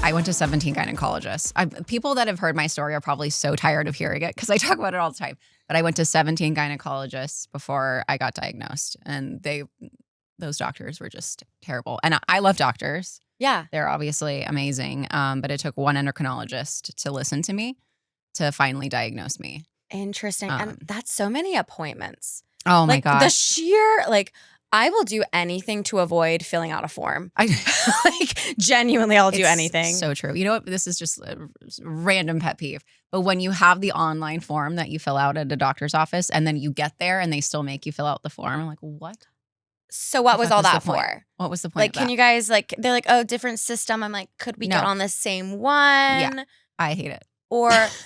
I went to 17 gynecologists. People that have heard my story are probably so tired of hearing it because I talk about it all the time. But I went to 17 gynecologists before I got diagnosed. And those doctors were just terrible. And I love doctors. Yeah. They're obviously amazing. But it took one endocrinologist to listen to me to finally diagnose me. Interesting. And that's so many appointments. Oh my gosh. The sheer, I will do anything to avoid filling out a form. Genuinely, I'll do anything. So true. You know what? This is just a random pet peeve. But when you have the online form that you fill out at a doctor's office and then you get there and they still make you fill out the form, I'm like, what? So what was all that for? What was the point? Can you guys they're like, oh, different system. I'm like, could we get on the same one? Yeah, I hate it.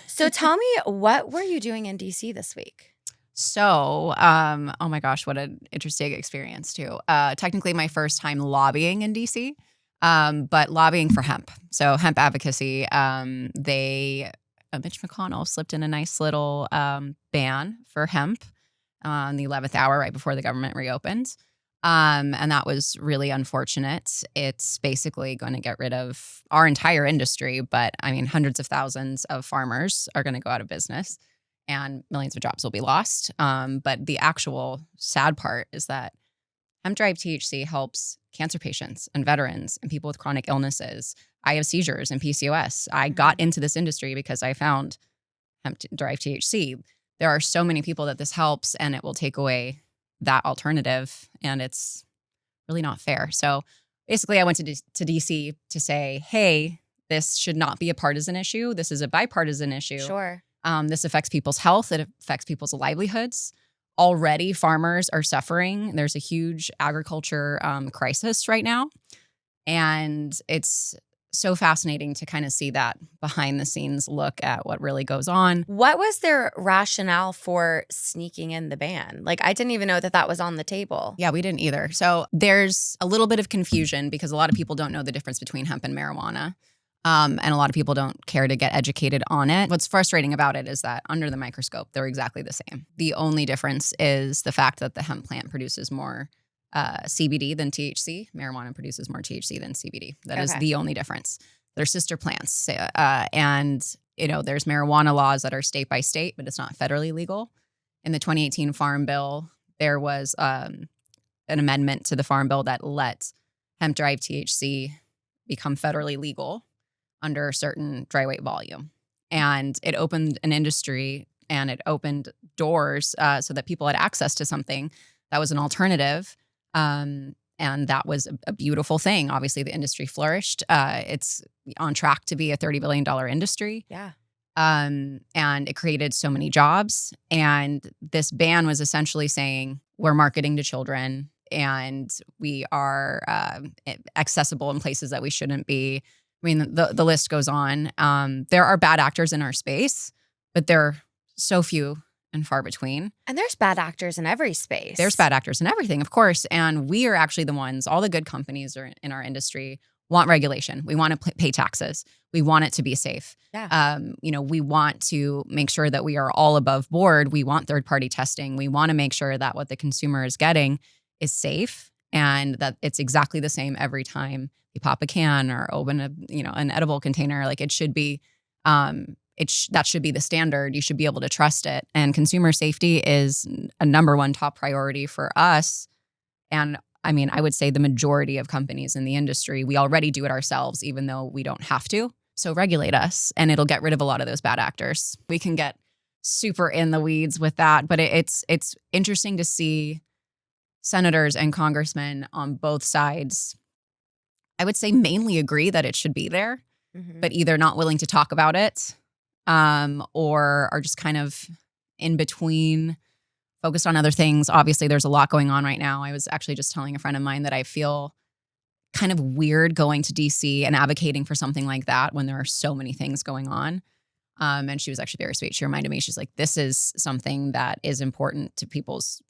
So tell me, what were you doing in DC this week? So, oh my gosh, what an interesting experience too. Technically my first time lobbying in DC, but lobbying for hemp. So hemp advocacy, Mitch McConnell slipped in a nice little ban for hemp on the 11th hour right before the government reopened. And that was really unfortunate. It's basically going to get rid of our entire industry, but I mean, hundreds of thousands of farmers are going to go out of business. And millions of jobs will be lost. But the actual sad part is that hemp-derived THC helps cancer patients and veterans and people with chronic illnesses. I have seizures and PCOS. I got into this industry because I found hemp-derived THC. There are so many people that this helps, and it will take away that alternative, and it's really not fair. So basically, I went to DC to say, hey, this should not be a partisan issue. This is a bipartisan issue. Sure. This affects people's health. It affects people's livelihoods. Already, farmers are suffering. There's a huge agriculture crisis right now. And it's so fascinating to kind of see that behind the scenes look at what really goes on. What was their rationale for sneaking in the ban? I didn't even know that was on the table. Yeah, we didn't either. So there's a little bit of confusion because a lot of people don't know the difference between hemp and marijuana. And a lot of people don't care to get educated on it. What's frustrating about it is that under the microscope, they're exactly the same. The only difference is the fact that the hemp plant produces more CBD than THC. Marijuana produces more THC than CBD. That is the only difference. They're sister plants. And, there's marijuana laws that are state by state, but it's not federally legal. In the 2018 Farm Bill, there was an amendment to the Farm Bill that let hemp-derived THC become federally legal under a certain dry weight volume. And it opened an industry and it opened doors so that people had access to something that was an alternative. And that was a beautiful thing. Obviously, the industry flourished. It's on track to be a $30 billion industry. Yeah. And it created so many jobs. And this ban was essentially saying we're marketing to children and we are accessible in places that we shouldn't be. I mean, the list goes on. There are bad actors in our space, but they're so few and far between. And there's bad actors in every space. There's bad actors in everything, of course. And we are actually the ones, all the good companies are in our industry want regulation. We want to pay taxes. We want it to be safe. Yeah. We want to make sure that we are all above board. We want third-party testing. We want to make sure that what the consumer is getting is safe and that it's exactly the same every time you pop a can or open an edible container. It should be, that should be the standard. You should be able to trust it. And consumer safety is a number one top priority for us. And I mean, I would say the majority of companies in the industry, we already do it ourselves, even though we don't have to. So regulate us and it'll get rid of a lot of those bad actors. We can get super in the weeds with that, but it's interesting to see senators and congressmen on both sides, I would say mainly agree that it should be there, but either not willing to talk about it or are just kind of in between, focused on other things. Obviously, there's a lot going on right now. I was actually just telling a friend of mine that I feel kind of weird going to DC and advocating for something like that when there are so many things going on. And she was actually very sweet. She reminded me, she's like, this is something that is important to people's,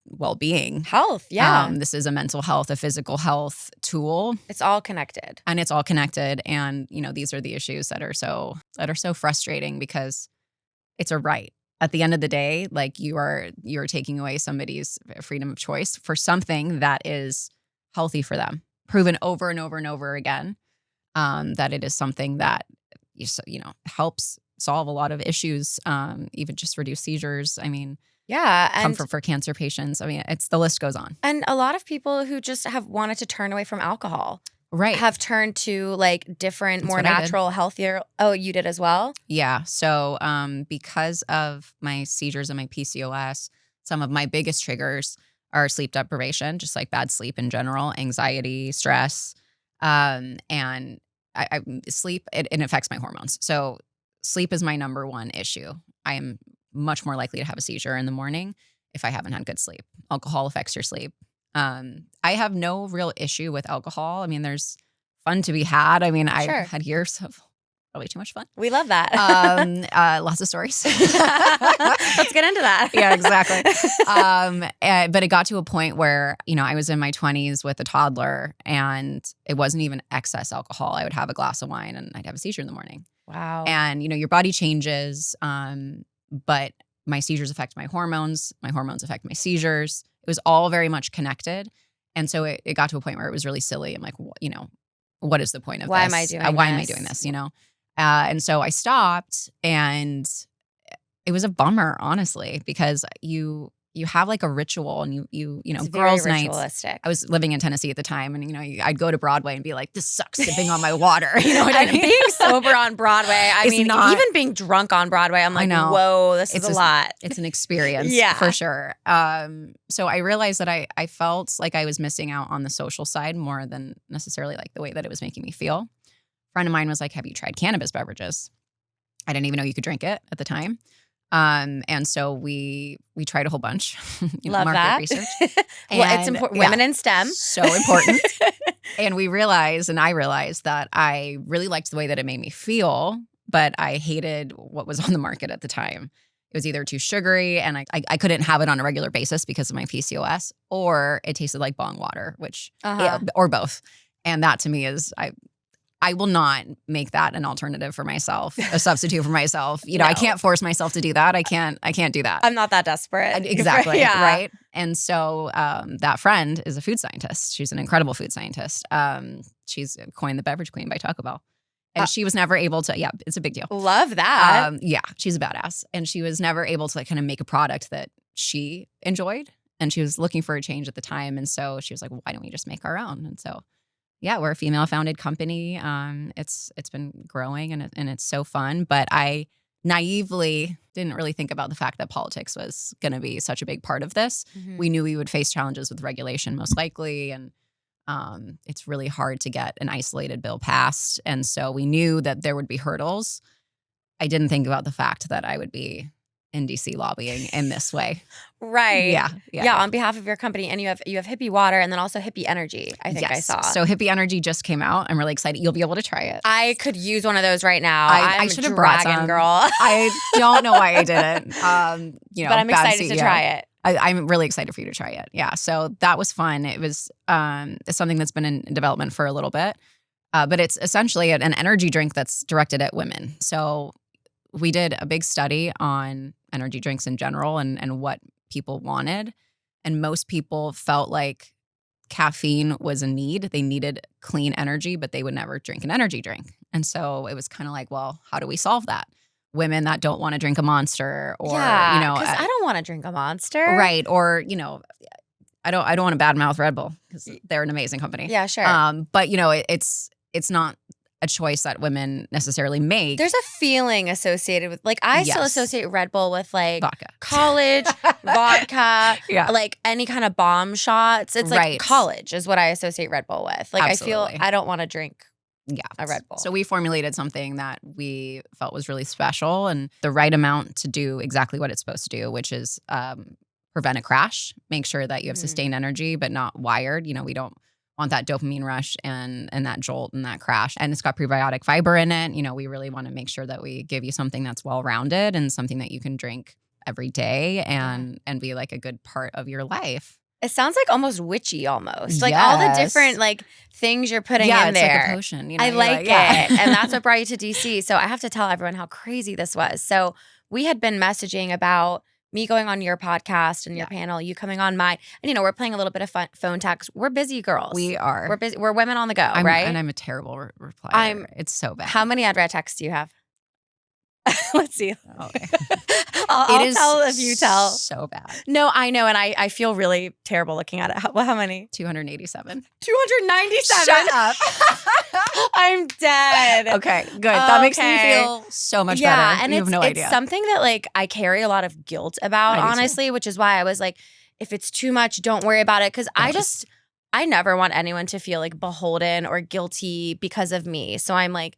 well-being. Health, yeah. This is a mental health, a physical health tool. It's all connected. And it's all connected. And, these are the issues that are so frustrating because it's a right. At the end of the day, you're taking away somebody's freedom of choice for something that is healthy for them, proven over and over and over again. that it is something that helps solve a lot of issues, even just reduce seizures. I mean, and comfort for cancer patients. I mean, the list goes on. And a lot of people who just have wanted to turn away from alcohol, right, have turned to like different, more natural, healthier. Oh, you did as well? Yeah. So because of my seizures and my PCOS, some of my biggest triggers are sleep deprivation, just like bad sleep in general, anxiety, stress, and I sleep, it affects my hormones. So sleep is my number one issue. I am much more likely to have a seizure in the morning if I haven't had good sleep. Alcohol affects your sleep. I have no real issue with alcohol. I mean, there's fun to be had. I mean, I had years of probably too much fun. We love that. Lots of stories. Let's get into that. Yeah, exactly. But it got to a point where, I was in my 20s with a toddler, and it wasn't even excess alcohol. I would have a glass of wine and I'd have a seizure in the morning. Wow. And, your body changes, but my seizures affect my hormones affect my seizures. It was all very much connected. And so it got to a point where it was really silly. I'm like, what is the point of why this? Am I doing why am I doing this? And so I stopped, and it was a bummer, honestly, because you have like a ritual, and it's girls' very nights. ritualistic. I was living in Tennessee at the time, and I'd go to Broadway and be like, "This sucks," sipping on my water. You know what I mean? Being sober on Broadway, even being drunk on Broadway, I'm like, whoa, this is a lot. It's an experience, yeah, for sure. So I realized that I felt like I was missing out on the social side more than necessarily like the way that it was making me feel. A friend of mine was like, "Have you tried cannabis beverages?" I didn't even know you could drink it at the time. And so we tried a whole bunch, Love market that. research. Well, it's important. Women in STEM. So important. And I realized that I really liked the way that it made me feel, but I hated what was on the market at the time. It was either too sugary, and I couldn't have it on a regular basis because of my PCOS, or it tasted like bong water, or both. And that to me is, I will not make that an alternative for myself, a substitute for myself. No. I can't force myself to do that. I can't do that. I'm not that desperate. Exactly. Yeah. Right. And so that friend is a food scientist. She's an incredible food scientist. She's coined the beverage queen by Taco Bell. And she was never able to, it's a big deal. Love that. She's a badass. And she was never able to kind of make a product that she enjoyed. And she was looking for a change at the time. And so she was like, well, why don't we just make our own? And so we're a female-founded company. It's been growing, and it's so fun. But I naively didn't really think about the fact that politics was going to be such a big part of this. Mm-hmm. We knew we would face challenges with regulation, most likely, and it's really hard to get an isolated bill passed. And so we knew that there would be hurdles. I didn't think about the fact that I would be in DC lobbying in this way. Right. Yeah. On behalf of your company, and you have Hippie water, and then also Hippie energy, I think. Yes. I saw. So Hippie energy just came out. I'm really excited. You'll be able to try it. I could use one of those right now. I should have brought some. Girl. I don't know why I didn't. But I'm excited to try it. I'm really excited for you to try it. Yeah. So that was fun. It was it's something that's been in development for a little bit, but it's essentially an energy drink that's directed at women. So we did a big study on energy drinks in general and what people wanted. And most people felt like caffeine was a need. They needed clean energy, but they would never drink an energy drink. And so it was kind of like, well, how do we solve that? Women that don't want to drink a Monster, or, because I don't want to drink a Monster. Right. Or, I don't want to badmouth Red Bull because they're an amazing company. Yeah, sure. But, it's not a choice that women necessarily make. There's a feeling associated with, like, I still associate Red Bull with like vodka, college, vodka, like any kind of bomb shots. It's like college is what I associate Red Bull with. Like, absolutely. I feel I don't want to drink a Red Bull. So we formulated something that we felt was really special and the right amount to do exactly what it's supposed to do, which is prevent a crash, make sure that you have sustained energy, but not wired. We don't want that dopamine rush and that jolt and that crash. And it's got prebiotic fiber in it. We really want to make sure that we give you something that's well-rounded and something that you can drink every day and be like a good part of your life. It sounds like almost witchy almost. Like all the different like things you're putting in there. Yeah, it's like a potion. I like it. And that's what brought you to DC. So I have to tell everyone how crazy this was. So we had been messaging about me going on your podcast and your panel, you coming on mine. And, you know, we're playing a little bit of phone tag. We're busy girls. We are. We're busy. We're women on the go, right? And I'm a terrible replier. It's so bad. How many unread texts do you have? Let's see. Okay. I'll tell if you tell. So bad. No, I know. And I feel really terrible looking at it. How many? 287. 297? Shut up. I'm dead. Okay, good. That makes me feel so much better. And you have no idea. It's something that like I carry a lot of guilt about, honestly, which is why I was like, if it's too much, don't worry about it. Because I never want anyone to feel like beholden or guilty because of me. So I'm like,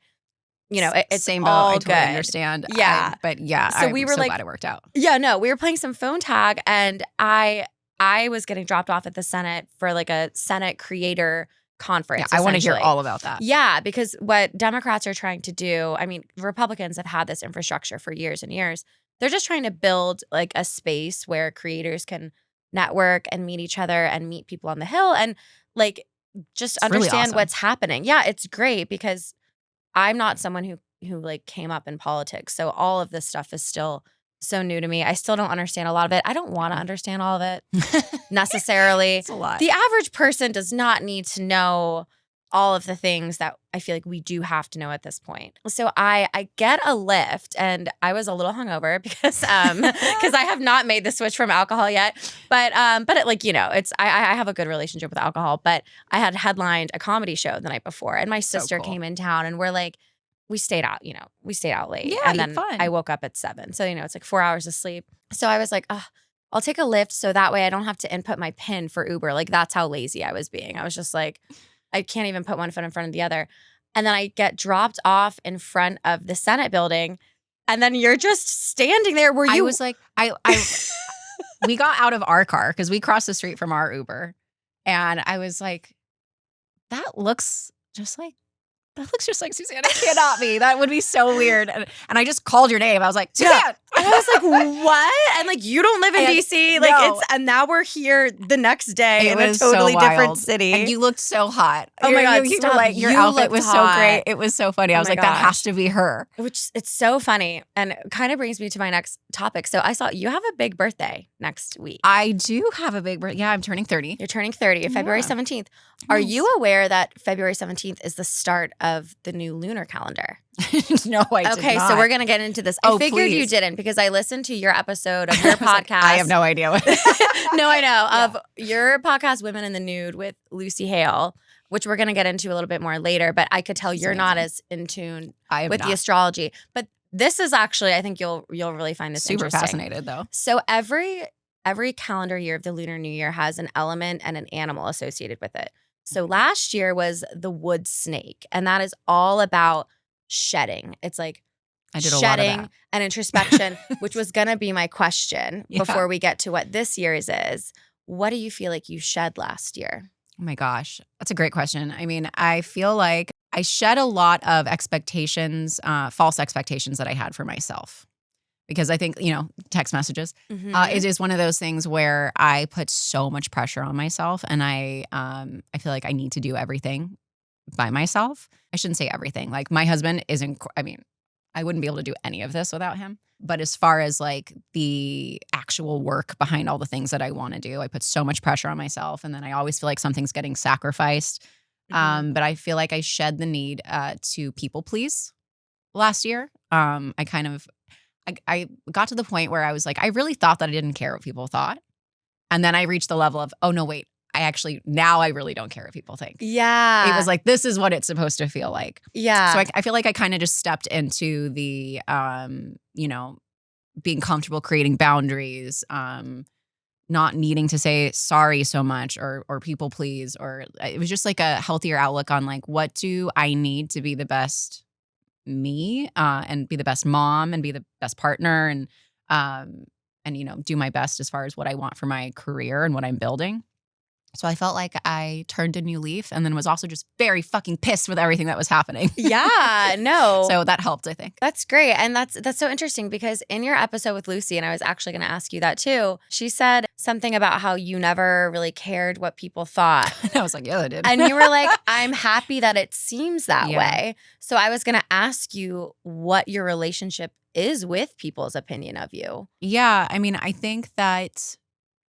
you know, it's same boat. all I totally good. Understand. Yeah. So we were so glad it worked out. Yeah, no, we were playing some phone tag and I was getting dropped off at the Senate for like a Senate creator conference. Yeah, I want to hear all about that. Yeah, because what Democrats are trying to do, I mean, Republicans have had this infrastructure for years and years. They're just trying to build like a space where creators can network and meet each other and meet people on the Hill and like just understand really awesome. What's happening. Yeah, it's great because I'm not someone who like came up in politics. So all of this stuff is still so new to me. I still don't understand a lot of it. I don't want to understand all of it necessarily. It's a lot. The average person does not need to know all of the things that I feel like we do have to know at this point. So I get a lift and I was a little hungover because I have not made the switch from alcohol yet. But it, like, you know, it's I have a good relationship with alcohol, but I had headlined a comedy show the night before and my sister came in town and we're like, we stayed out late. Yeah, and then fun. I woke up at 7. So, you know, it's like 4 hours of sleep. So I was like, I'll take a Lyft so that way I don't have to input my PIN for Uber. Like that's how lazy I was being. I was just like, I can't even put one foot in front of the other. And then I get dropped off in front of the Senate building. And then you're just standing there where you— I was like, we got out of our car because we crossed the street from our Uber. And I was like, that looks just like Suzanne. It cannot be. That would be so weird. And I just called your name. I was like, Suzanne. Yeah. And I was like, what? And like, you don't live in DC. Like no. and now we're here the next day in a totally different city. And you looked so hot. Oh my God. You were like, your outfit was hot. So great. It was so funny. I was like, that has to be her. Which it's so funny. And it kind of brings me to my next topic. So I saw you have a big birthday next week. I do have a big birthday. Yeah, I'm turning 30. You're turning 30, February 17th. Are you aware that February 17th is the start of the new lunar calendar? No, I did Okay, not. so we're going to get into this. I figured you didn't because I listened to your episode of your podcast. Like, I have no idea. No, I know. Yeah. Of your podcast, Women in the Nude with Lucy Hale, which we're going to get into a little bit more later. But I could tell you're not as in tune with the astrology. But this is actually, I think you'll really find this super interesting. Fascinated, though. So every calendar year of the Lunar New Year has an element and an animal associated with it. So last year was the wood snake, and that is all about shedding. It's like shedding and introspection, which was going to be my question before we get to what this year's is. What do you feel like you shed last year? Oh my gosh, that's a great question. I mean, I feel like I shed a lot of expectations, false expectations that I had for myself. Because I think, you know, text messages, it is one of those things where I put so much pressure on myself and I feel like I need to do everything by myself. I shouldn't say everything. Like my husband I wouldn't be able to do any of this without him. But as far as like the actual work behind all the things that I want to do, I put so much pressure on myself. And then I always feel like something's getting sacrificed. But I feel like I shed the need to people please last year. I got to the point where I was like, I really thought that I didn't care what people thought. And then I reached the level of, oh, no, wait, now I really don't care what people think. Yeah. It was like, this is what it's supposed to feel like. Yeah. So I feel like I kind of just stepped into the, you know, being comfortable creating boundaries, not needing to say sorry so much or people please, or it was just like a healthier outlook on like, what do I need to be the best me and be the best mom and be the best partner and you know, do my best as far as what I want for my career and what I'm building. So I felt like I turned a new leaf and then was also just very fucking pissed with everything that was happening. Yeah, no. So that helped, I think. That's great. And that's so interesting because in your episode with Lucy, and I was actually going to ask you that too, she said something about how you never really cared what people thought. And I was like, yeah, I did. And you were like, I'm happy that it seems that Yeah. way. So I was going to ask you what your relationship is with people's opinion of you. Yeah, I mean, I think that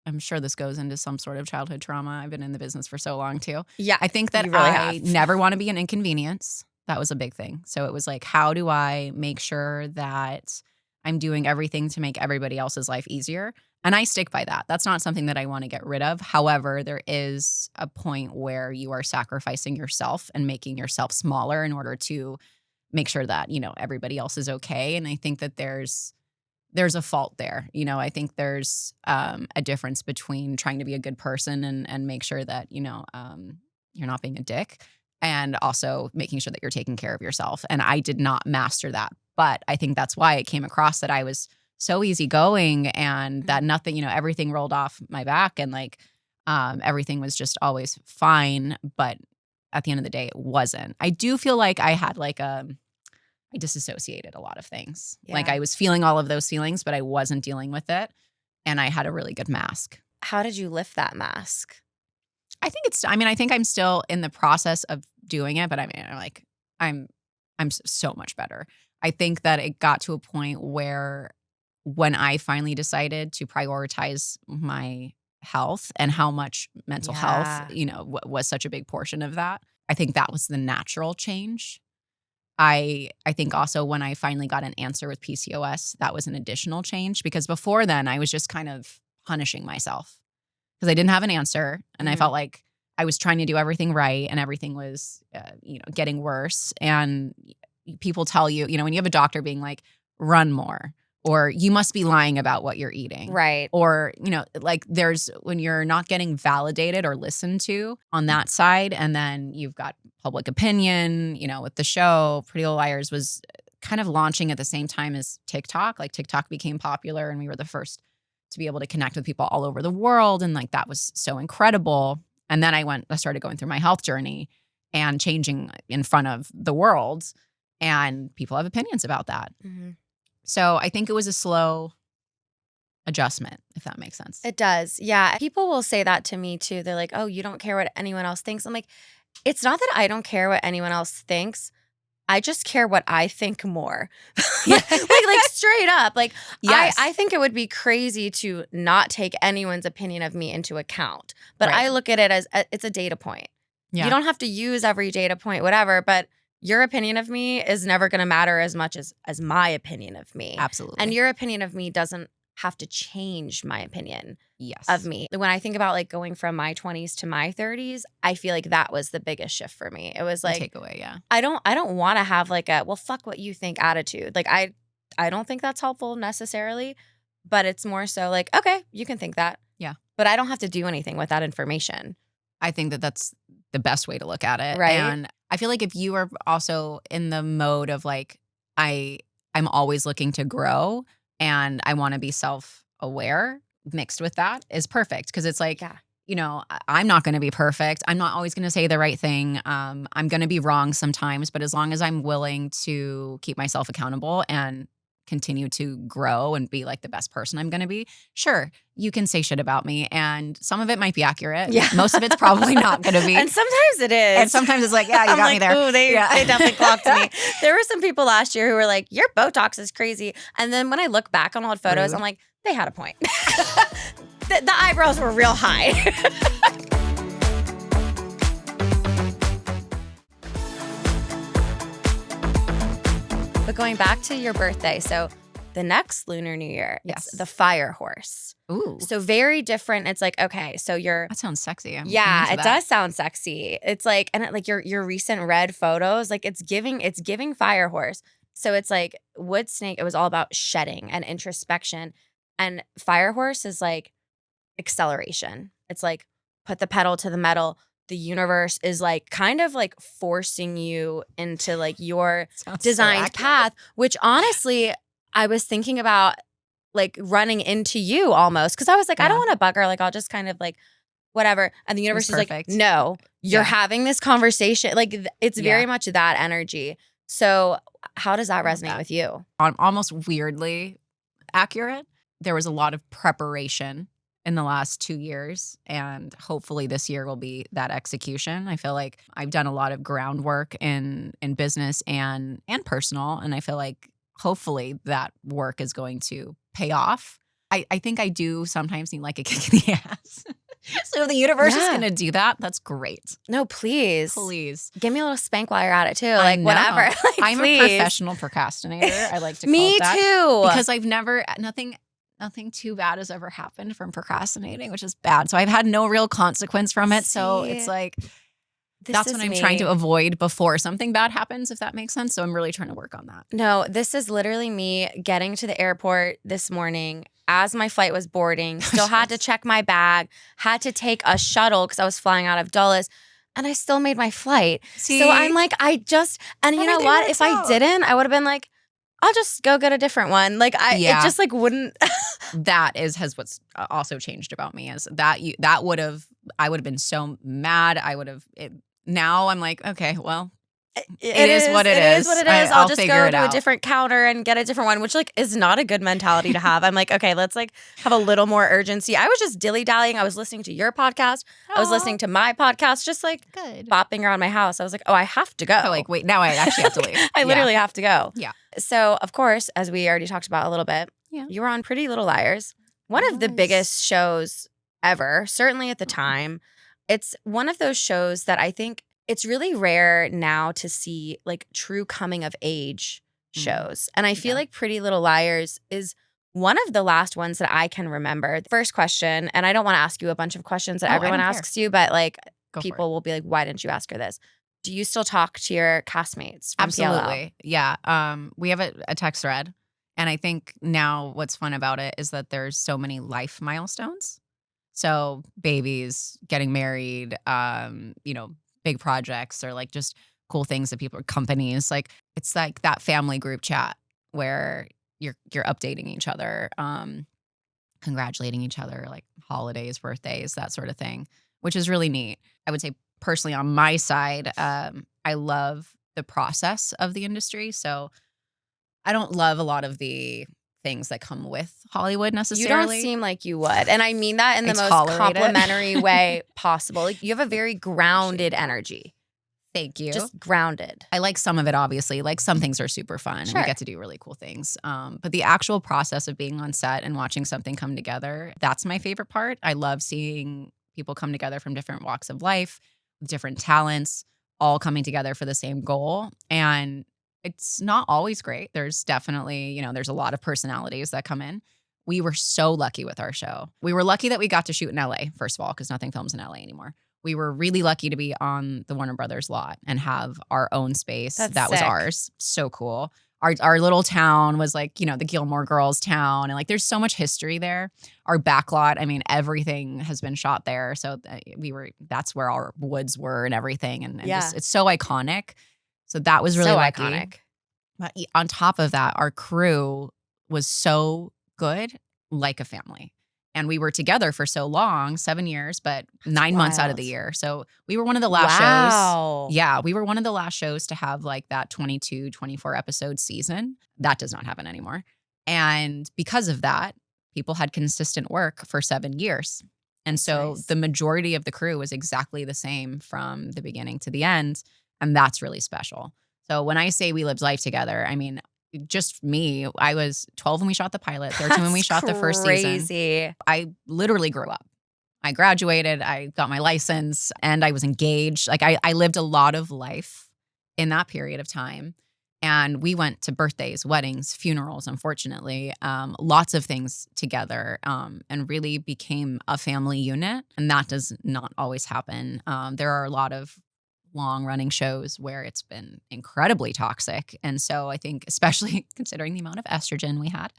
I'm sure this goes into some sort of childhood trauma. I've been in the business for so long too. Yeah. I think that you really I have. never want to be an inconvenience. That was a big thing. So it was like, how do I make sure that I'm doing everything to make everybody else's life easier? And I stick by that. That's not something that I want to get rid of. However, there is a point where you are sacrificing yourself and making yourself smaller in order to make sure that, everybody else is okay. And I think that there's a fault there. I think there's a difference between trying to be a good person and make sure that, you're not being a dick, and also making sure that you're taking care of yourself. And I did not master that. But I think that's why it came across that I was so easygoing and that nothing, everything rolled off my back and like everything was just always fine. But at the end of the day, it wasn't. I do feel like I had like I disassociated a lot of things. Yeah. Like I was feeling all of those feelings, but I wasn't dealing with it. And I had a really good mask. How did you lift that mask? I think I'm still in the process of doing it, but I'm so much better. I think that it got to a point where when I finally decided to prioritize my health and how much mental health, was such a big portion of that. I think that was the natural change. I think also when I finally got an answer with PCOS, that was an additional change because before then I was just kind of punishing myself because I didn't have an answer and I felt like I was trying to do everything right and everything was, getting worse. And people tell you, when you have a doctor being like, run more, or you must be lying about what you're eating. Right. Or, like there's when you're not getting validated or listened to on that side. And then you've got public opinion, with the show. Pretty Little Liars was kind of launching at the same time as TikTok. Like TikTok became popular and we were the first to be able to connect with people all over the world. And like that was so incredible. And then I started going through my health journey and changing in front of the world. And people have opinions about that. Mm-hmm. So I think it was a slow adjustment, if that makes sense. It does. Yeah. People will say that to me too. They're like, oh, you don't care what anyone else thinks. I'm like, it's not that I don't care what anyone else thinks. I just care what I think more. like straight up. Like, yes. I think it would be crazy to not take anyone's opinion of me into account. But right. I look at it as it's a data point. Yeah. You don't have to use every data point, whatever, but your opinion of me is never going to matter as much as my opinion of me. Absolutely. And your opinion of me doesn't have to change my opinion of me. When I think about like going from my 20s to my 30s, I feel like that was the biggest shift for me. It was like takeaway, yeah. I don't want to have like a well fuck what you think attitude. Like I don't think that's helpful necessarily, but it's more so like okay, you can think that. Yeah. But I don't have to do anything with that information. I think that that's the best way to look at it. Right. And I feel like if you are also in the mode of like I'm always looking to grow and I want to be self-aware mixed with that is perfect. Because it's like, I'm not going to be perfect. I'm not always going to say the right thing. I'm going to be wrong sometimes. But as long as I'm willing to keep myself accountable and continue to grow and be like the best person I'm going to be, sure, you can say shit about me. And some of it might be accurate. Yeah. Most of it's probably not going to be. And sometimes it is. And sometimes it's like, yeah, you got me there. Ooh, they definitely clocked me. There were some people last year who were like, your Botox is crazy. And then when I look back on old photos, I'm like, they had a point. The eyebrows were real high. But going back to your birthday, so the next Lunar New Year, it's the fire horse. Ooh. So very different. It's like, okay, so that sounds sexy. I'm it does sound sexy. It's like, and like your recent red photos, like it's giving fire horse. So it's like wood snake, it was all about shedding and introspection. And fire horse is like acceleration. It's like put the pedal to the metal. The universe is like kind of like forcing you into like your designed path, which honestly, I was thinking about like running into you almost because I was like, I don't want to bugger. Like I'll just kind of like whatever. And the universe is like, perfect. no, you're having this conversation. Like it's very much that energy. So how does that resonate with you? Almost weirdly accurate. There was a lot of preparation in the last 2 years, and hopefully this year will be that execution. I feel like I've done a lot of groundwork in business and personal, and I feel like hopefully that work is going to pay off. I think I do sometimes need like a kick in the ass. So if the universe is going to do that, that's great. No, please. Please. Give me a little spank while you're at it too. Like whatever. Like, I'm please. a professional procrastinator. I like to call Me it that. too. Because I've never, nothing too bad has ever happened from procrastinating, which is bad. So I've had no real consequence from it. So it's like, that's what I'm trying to avoid before something bad happens, if that makes sense. So I'm really trying to work on that. No, this is literally me getting to the airport this morning as my flight was boarding, still had to check my bag, had to take a shuttle because I was flying out of Dulles, and I still made my flight. See? So I'm like, and you know what? If I didn't, I would have been like, I'll just go get a different one. Like it just like wouldn't. That has what's also changed about me is that I would have been so mad. Now I'm like, okay, well, it is what it is. It is what it is. I'll just go to a different counter and get a different one, which like is not a good mentality to have. I'm like, okay, let's like have a little more urgency. I was just dilly-dallying. I was listening to your podcast. I was listening to my podcast, just like bopping around my house. I was like, oh, I have to go. Oh, like, wait, now I actually have to leave. I literally have to go. Yeah. So, of course, as we already talked about a little bit, you were on Pretty Little Liars, one of the biggest shows ever, certainly at the time. It's one of those shows that I think it's really rare now to see like true coming of age shows. And I feel like Pretty Little Liars is one of the last ones that I can remember. First question, and I don't want to ask you a bunch of questions that everyone asks you, but like people will be like, why didn't you ask her this? Do you still talk to your castmates from Absolutely. PLL? Yeah. We have a text thread. And I think now what's fun about it is that there's so many life milestones. So babies, getting married, big projects or like just cool things that companies, like it's like that family group chat where you're updating each other, congratulating each other, like holidays, birthdays, that sort of thing, which is really neat. I would say personally on my side, I love the process of the industry. So I don't love a lot of the things that come with Hollywood necessarily. You don't seem like you would. And I mean that in the most complimentary way possible. Like, you have a very grounded energy. Thank you. Just grounded. I like some of it, obviously. Like some things are super fun and we get to do really cool things. But the actual process of being on set and watching something come together, that's my favorite part. I love seeing people come together from different walks of life, different talents, all coming together for the same goal. And it's not always great. There's definitely, there's a lot of personalities that come in. We were so lucky with our show. We were lucky that we got to shoot in LA, first of all, because nothing films in LA anymore. We were really lucky to be on the Warner Brothers lot and have our own space. That was ours. So cool. Our little town was like, the Gilmore Girls town. And like, there's so much history there. Our backlot, I mean, everything has been shot there. So that's where our woods were and everything. And just, it's so iconic. So that was really lucky. Iconic. But on top of that, our crew was so good, like a family. And we were together for so long, 7 years, but 9 months out of the year. So we were one of the last shows. Yeah, we were one of the last shows to have like that 22, 24 episode season. That does not happen anymore. And because of that, people had consistent work for 7 years. And so the majority of the crew was exactly the same from the beginning to the end. And that's really special. So when I say we lived life together, I mean, just me, I was 12 when we shot the pilot, 13 when we shot the first season. I literally grew up. I graduated, I got my license, and I was engaged. Like I lived a lot of life in that period of time. And we went to birthdays, weddings, funerals, unfortunately, lots of things together, and really became a family unit. And that does not always happen. There are a lot of long-running shows where it's been incredibly toxic. And so I think, especially considering the amount of estrogen we had,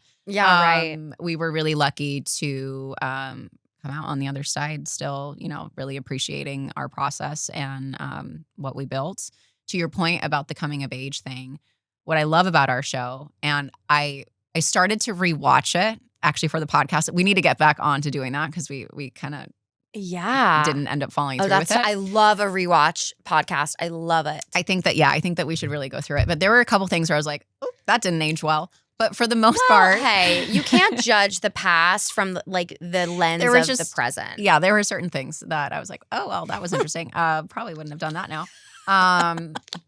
we were really lucky to come out on the other side still, really appreciating our process and what we built. To your point about the coming of age thing, what I love about our show, and I started to rewatch it actually for the podcast. We need to get back on to doing that because we kind of Yeah. didn't end up following through with it. I love a rewatch podcast. I love it. I think that we should really go through it. But there were a couple things where I was like, oh, that didn't age well. But for the most part, hey, you can't judge the past from like the lens of the present. Yeah, there were certain things that I was like, oh, well, that was interesting. Probably wouldn't have done that now.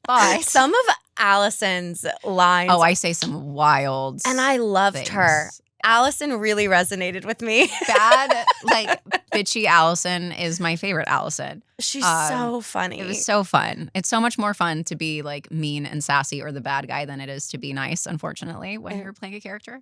But some of Alison's lines. Oh, I say some wild and I loved things. her. Alison really resonated with me. Bad, like bitchy Alison is my favorite Alison. She's so funny. It was so fun. It's so much more fun to be like mean and sassy or the bad guy than it is to be nice, unfortunately, when you're playing a character.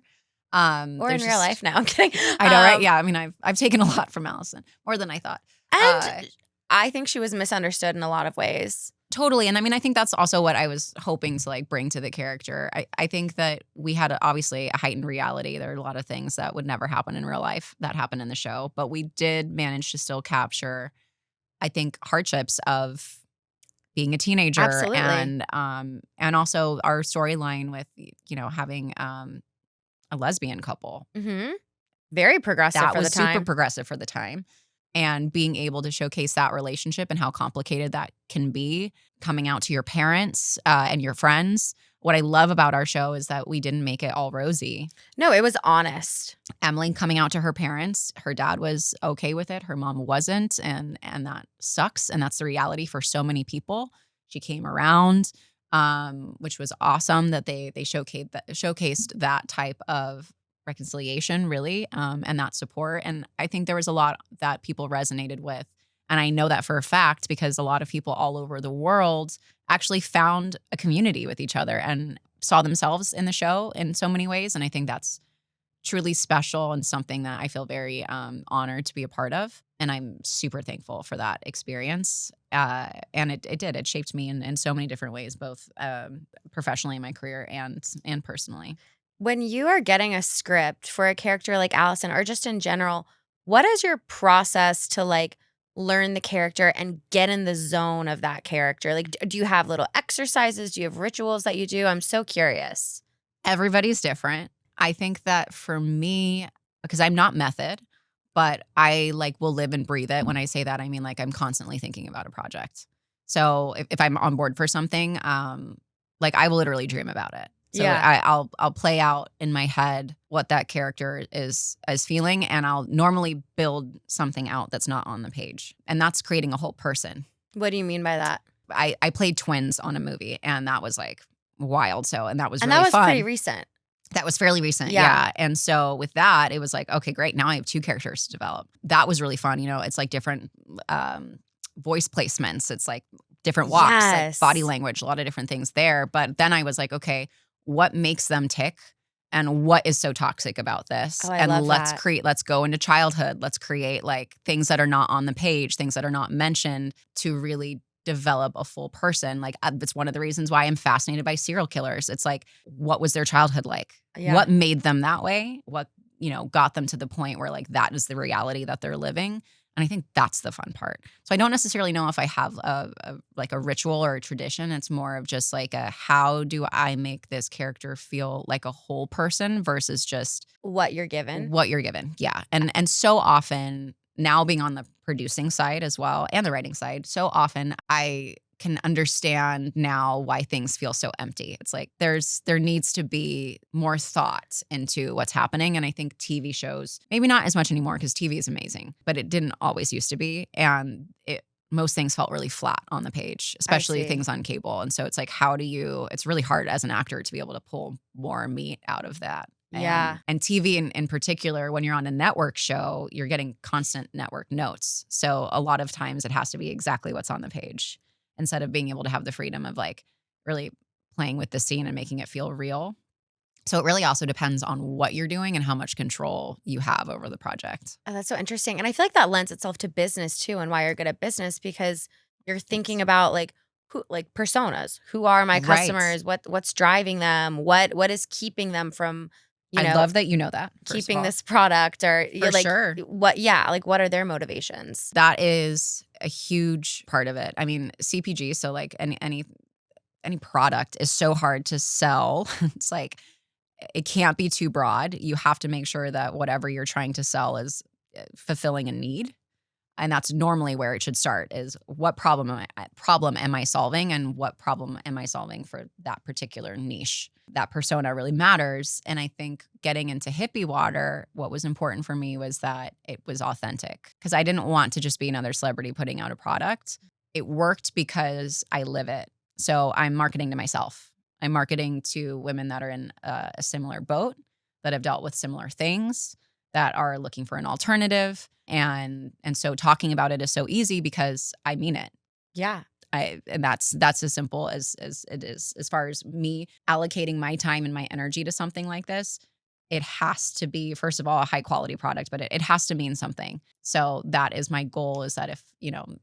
Or in real life now. I'm kidding. I know, right? Yeah, I mean, I've taken a lot from Alison, more than I thought. And I think she was misunderstood in a lot of ways. Totally. And I mean, I think that's also what I was hoping to like bring to the character. I think that we had obviously a heightened reality. There are a lot of things that would never happen in real life that happened in the show, but we did manage to still capture, I think, hardships of being a teenager. Absolutely. And also our storyline with, having a lesbian couple. Mm-hmm. Very progressive for the time. That was super progressive for the time. And being able to showcase that relationship and how complicated that can be, coming out to your parents and your friends. What I love about our show is that we didn't make it all rosy. No, it was honest. Emily coming out to her parents, her dad was okay with it. Her mom wasn't. And that sucks. And that's the reality for so many people. She came around, which was awesome that they showcased that type of reconciliation, really, and that support. And I think there was a lot that people resonated with. And I know that for a fact because a lot of people all over the world actually found a community with each other and saw themselves in the show in so many ways. And I think that's truly special and something that I feel very honored to be a part of. And I'm super thankful for that experience. And it shaped me in so many different ways, both professionally in my career and personally. When you are getting a script for a character like Alison or just in general, what is your process to like learn the character and get in the zone of that character? Like, do you have little exercises? Do you have rituals that you do? I'm so curious. Everybody's different. I think that for me, because I'm not method, but I like will live and breathe it. When I say that, I mean like I'm constantly thinking about a project. So if I'm on board for something, like I will literally dream about it. So Yeah. I'll play out in my head what that character is feeling, and I'll normally build something out that's not on the page, and that's creating a whole person. What do you mean by that? I played twins on a movie, and that was like wild. And that was And really that was fun. pretty recent. That was fairly recent, Yeah. yeah. And so with that, it was like, okay, great. Now I have two characters to develop. That was really fun. It's like different voice placements. It's like different walks, Yes. like body language, a lot of different things there. But then I was like, okay, what makes them tick? And what is so toxic about this? Oh, I and love let's that. let's go into childhood. Let's create like things that are not on the page, things that are not mentioned to really develop a full person. Like it's one of the reasons why I'm fascinated by serial killers. It's like, what was their childhood like? Yeah. What made them that way? What, got them to the point where like that is the reality that they're living? And I think that's the fun part. So I don't necessarily know if I have a ritual or a tradition. It's more of just like how do I make this character feel like a whole person versus just What you're given. what you're given. Yeah. And so often now being on the producing side as well and the writing side, so often I can understand now why things feel so empty. It's like there needs to be more thought into what's happening. And I think TV shows, maybe not as much anymore because TV is amazing, but it didn't always used to be. And most things felt really flat on the page, especially see. things on cable. And so it's like, it's really hard as an actor to be able to pull more meat out of that. Yeah. And TV in particular, when you're on a network show, you're getting constant network notes. So a lot of times it has to be exactly what's on the page instead of being able to have the freedom of like really playing with the scene and making it feel real. So it really also depends on what you're doing and how much control you have over the project. Oh, that's so interesting. And I feel like that lends itself to business too and why you're good at business because you're thinking about like who, like personas. Who are my Right. customers? What's driving them? What is keeping them from, I love that you know that. first of keeping all. this product or For like sure. what what are their motivations? That is a huge part of it. I mean, CPG, so like any product is so hard to sell. It's like it can't be too broad. You have to make sure that whatever you're trying to sell is fulfilling a need. And that's normally where it should start, is what problem am I solving, and what problem am I solving for that particular niche? That persona really matters. And I think getting into hippie water, what was important for me was that it was authentic, because I didn't want to just be another celebrity putting out a product. It worked because I live it. So I'm marketing to myself. I'm marketing to women that are in a similar boat, that have dealt with similar things, that are looking for an alternative. And so talking about it is so easy because I mean it. Yeah. And that's as simple as it is. As far as me allocating my time and my energy to something like this, it has to be, first of all, a high quality product, but it has to mean something. So that is my goal, is that if,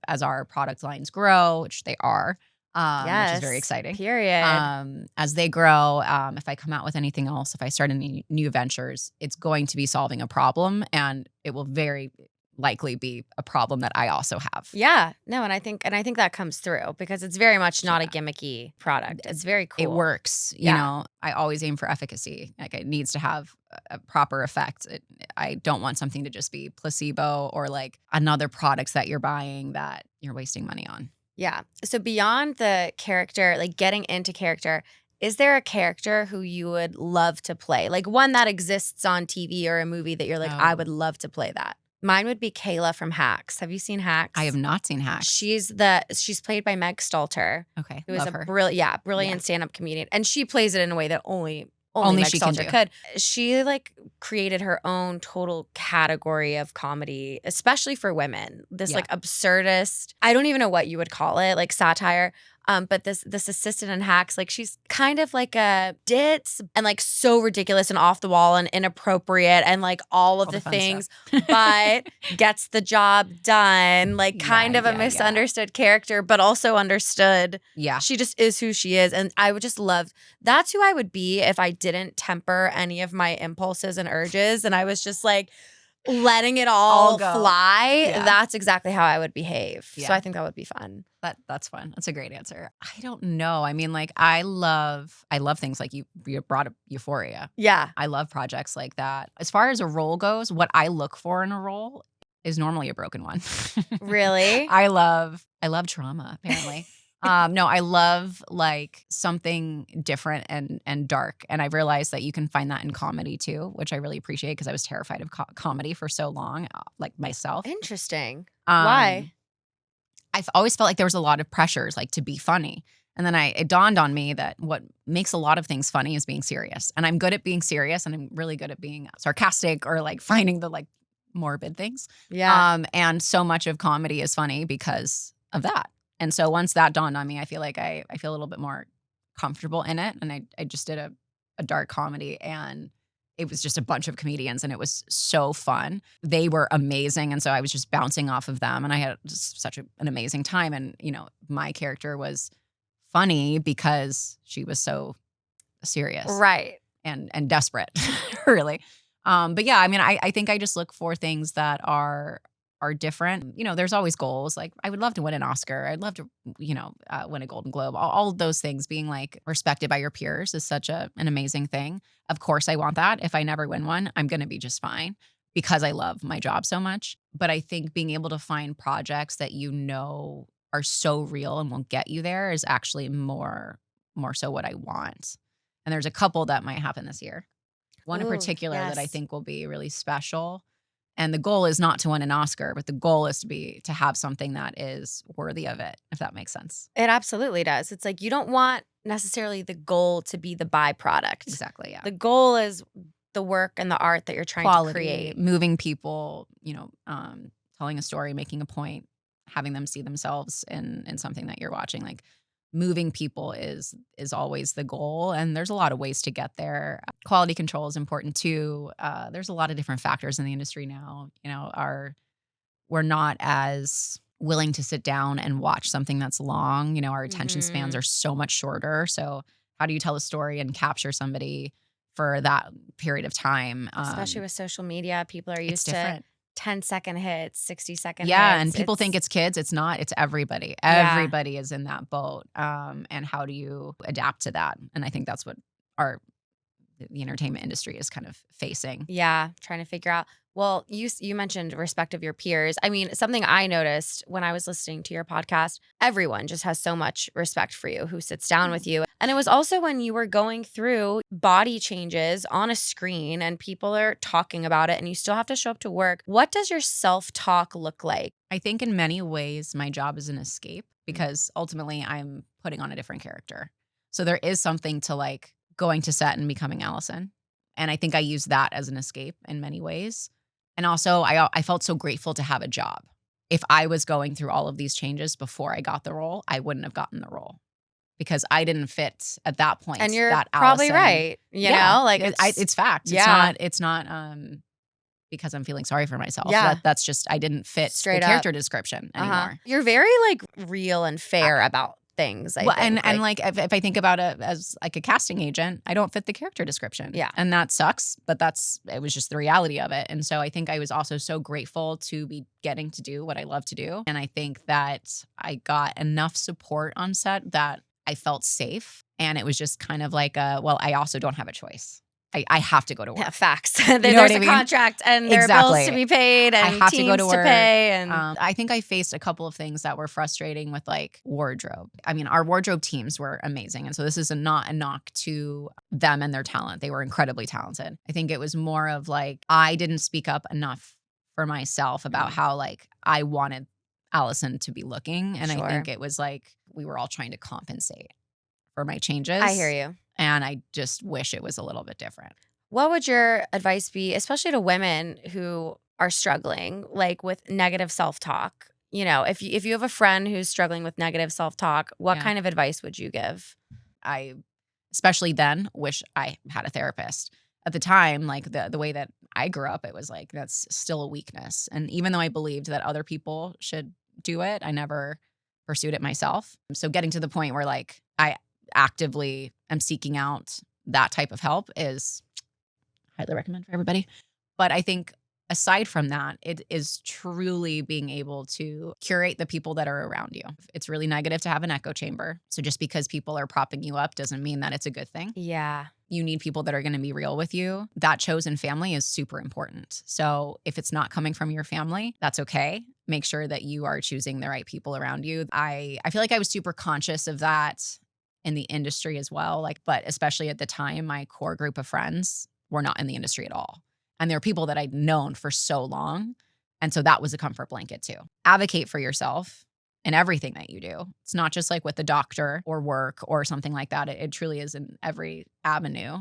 as our product lines grow, which they are, which is very exciting. Period. As they grow, if I come out with anything else, if I start any new ventures, it's going to be solving a problem, and it will very likely be a problem that I also have. Yeah. No, and I think that comes through, because it's very much not a gimmicky product. It's very cool. It works. I always aim for efficacy. Like, it needs to have a proper effect. I don't want something to just be placebo, or like another product that you're buying that you're wasting money on. Yeah. So beyond the character, like getting into character, is there a character who you would love to play? Like one that exists on TV or a movie that you're like, I would love to play that. Mine would be Kayla from Hacks. Have you seen Hacks? I have not seen Hacks. She's played by Meg Stalter. Okay. Who is brilliant stand-up comedian. And she plays it in a way that only Meg she Stalter could. She created her own total category of comedy, especially for women. This absurdist, I don't even know what you would call it, like satire. But this assistant in Hacks, like she's kind of like a ditz and like so ridiculous and off the wall and inappropriate and like all of the things, but gets the job done. Like kind of a misunderstood character, but also understood. Yeah. She just is who she is. And I would just love, that's who I would be if I didn't temper any of my impulses and urges. And I was just like, letting it all fly. Yeah. That's exactly how I would behave. Yeah. So I think that would be fun. That's fun. That's a great answer. I don't know. I mean, like, I love things like you brought up Euphoria. Yeah. I love projects like that. As far as a role goes, what I look for in a role is normally a broken one. Really? I love trauma, apparently. No, I love like something different and dark. And I've realized that you can find that in comedy too, which I really appreciate, because I was terrified of comedy for so long, like myself. Interesting. Why? I've always felt like there was a lot of pressures, like to be funny. And then it dawned on me that what makes a lot of things funny is being serious. And I'm good at being serious, and I'm really good at being sarcastic, or like finding the like morbid things. Yeah. And so much of comedy is funny because of that. And so once that dawned on me, I feel like I feel a little bit more comfortable in it. And I just did a dark comedy, and it was just a bunch of comedians, and it was so fun. They were amazing. And so I was just bouncing off of them, and I had just such an amazing time. And, my character was funny because she was so serious. Right. And desperate, really. But yeah, I mean, I think I just look for things that are different. There's always goals. Like, I would love to win an Oscar. I'd love to, win a Golden Globe. All of those things, being like respected by your peers, is such an amazing thing. Of course, I want that. If I never win one, I'm going to be just fine, because I love my job so much. But I think being able to find projects that are so real and will get you there is actually more so what I want. And there's a couple that might happen this year. One in particular that I think will be really special. And the goal is not to win an Oscar, but the goal is to have something that is worthy of it, if that makes sense. It absolutely does. It's like, you don't want necessarily the goal to be the byproduct. Exactly, yeah. The goal is the work and the art that you're trying to create. Moving people, telling a story, making a point, having them see themselves in something that you're watching. Like, moving people is always the goal, and there's a lot of ways to get there. Quality control is important too. There's a lot of different factors in the industry now. We're not as willing to sit down and watch something that's long. Our attention spans are so much shorter. So how do you tell a story and capture somebody for that period of time? Especially with social media, people are used to 10-second hits, 60-second hits. Yeah, and people think it's kids. It's not. It's everybody. Everybody is in that boat. And how do you adapt to that? And I think that's what the entertainment industry is kind of facing. Yeah, trying to figure out. Well, you mentioned respect of your peers. I mean, something I noticed when I was listening to your podcast, everyone just has so much respect for you who sits down with you. And it was also when you were going through body changes on a screen and people are talking about it and you still have to show up to work. What does your self-talk look like? I think in many ways my job is an escape because ultimately I'm putting on a different character. So there is something to like going to set and becoming Alison. And I think I use that as an escape in many ways. And also I felt so grateful to have a job. If I was going through all of these changes before I got the role, I wouldn't have gotten the role because I didn't fit at that point. And you're that probably Alison, right. You know, like it's fact. Yeah. It's not because I'm feeling sorry for myself. Yeah. That's just I didn't fit Straight the up. character description anymore. You're very like real and fair about things. I think. And like if I think about it as like a casting agent, I don't fit the character description. Yeah. And that sucks, but it was just the reality of it. And so I think I was also so grateful to be getting to do what I love to do. And I think that I got enough support on set that I felt safe. And it was just kind of like, well, I also don't have a choice. I have to go to work. Yeah, facts. know There's what I a mean? contract and there are bills to be paid and I have teams to go to work. pay. And I think I faced a couple of things that were frustrating with like wardrobe. I mean, our wardrobe teams were amazing. And so this is not a knock to them and their talent. They were incredibly talented. I think it was more of like, I didn't speak up enough for myself about how like I wanted Alison to be looking. And Sure. I think it was like, we were all trying to compensate for my changes. I hear you. And I just wish it was a little bit different. What would your advice be, especially to women who are struggling, like with negative self-talk? You know, if you have a friend who's struggling with negative self-talk, what kind of advice would you give? I, especially then, wish I had a therapist. At the time, like the way that I grew up, it was like, that's still a weakness. And even though I believed that other people should do it, I never pursued it myself. So getting to the point where like I actively am seeking out that type of help is highly recommend for everybody. But I think aside from that, it is truly being able to curate the people that are around you. It's really negative to have an echo chamber. So just because people are propping you up doesn't mean that it's a good thing. Yeah. You need people that are going to be real with you. That chosen family is super important. So if it's not coming from your family, that's okay. Make sure that you are choosing the right people around you. I feel like I was super conscious of that in the industry as well. Like, but especially at the time, my core group of friends were not in the industry at all. And there are people that I'd known for so long. And so that was a comfort blanket too. Advocate for yourself in everything that you do. It's not just like with the doctor or work or something like that. It truly is in every avenue.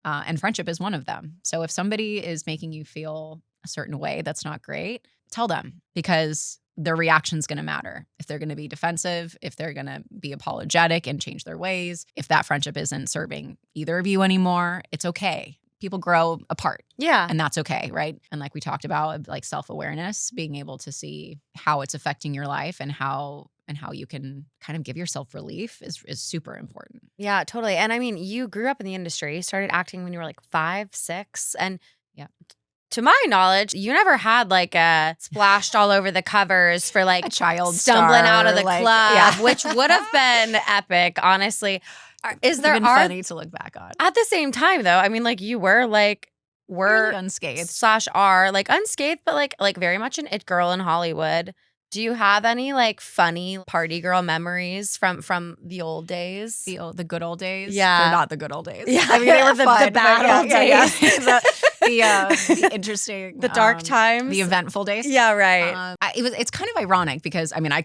And friendship is one of them. So if somebody is making you feel a certain way that's not great, tell them, because their reaction's going to matter. If they're going to be defensive, if they're going to be apologetic and change their ways, if that friendship isn't serving either of you anymore, it's okay. People grow apart. Yeah. And that's okay, right? And like we talked about, like self-awareness, being able to see how it's affecting your life and how you can kind of give yourself relief is super important. Yeah, totally. And I mean, you grew up in the industry, started acting when you were like 5, 6. And yeah, to my knowledge, you never had like a splashed all over the covers for like a child stumbling star, out of the like, club, yeah. which would have been epic, honestly. Is there been funny to look back on? At the same time, though, I mean, like you were like really unscathed / are like unscathed, but like very much an it girl in Hollywood. Do you have any like funny party girl memories from the old days? The good old days? Yeah. They're not the good old days. Yeah. I mean, they were fun. The bad old days. The interesting. The dark times. The eventful days. Yeah, right. It's kind of ironic because, I mean, I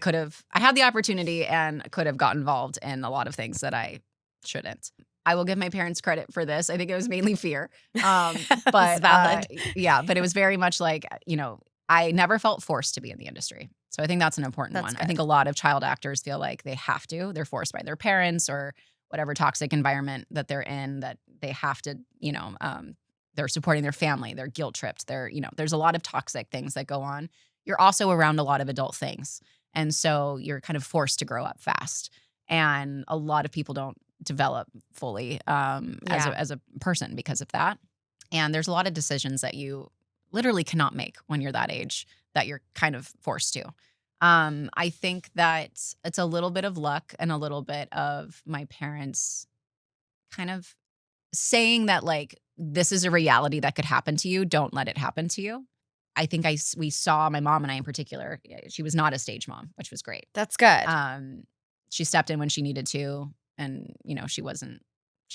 had the opportunity and could have got involved in a lot of things that I shouldn't. I will give my parents credit for this. I think it was mainly fear. But valid. Yeah, but it was very much like, I never felt forced to be in the industry. So I think that's an important one. Good. I think a lot of child actors feel like they have to. They're forced by their parents or whatever toxic environment that they're in, that they have to, they're supporting their family. They're guilt tripped. There's a lot of toxic things that go on. You're also around a lot of adult things. And so you're kind of forced to grow up fast. And a lot of people don't develop fully as a person because of that. And there's a lot of decisions that you literally cannot make when you're that age that you're kind of forced to. I think that it's a little bit of luck and a little bit of my parents kind of saying that like this is a reality that could happen to you. Don't let it happen to you. I think we saw, my mom and I in particular, she was not a stage mom, which was great. That's good. She stepped in when she needed to, and she wasn't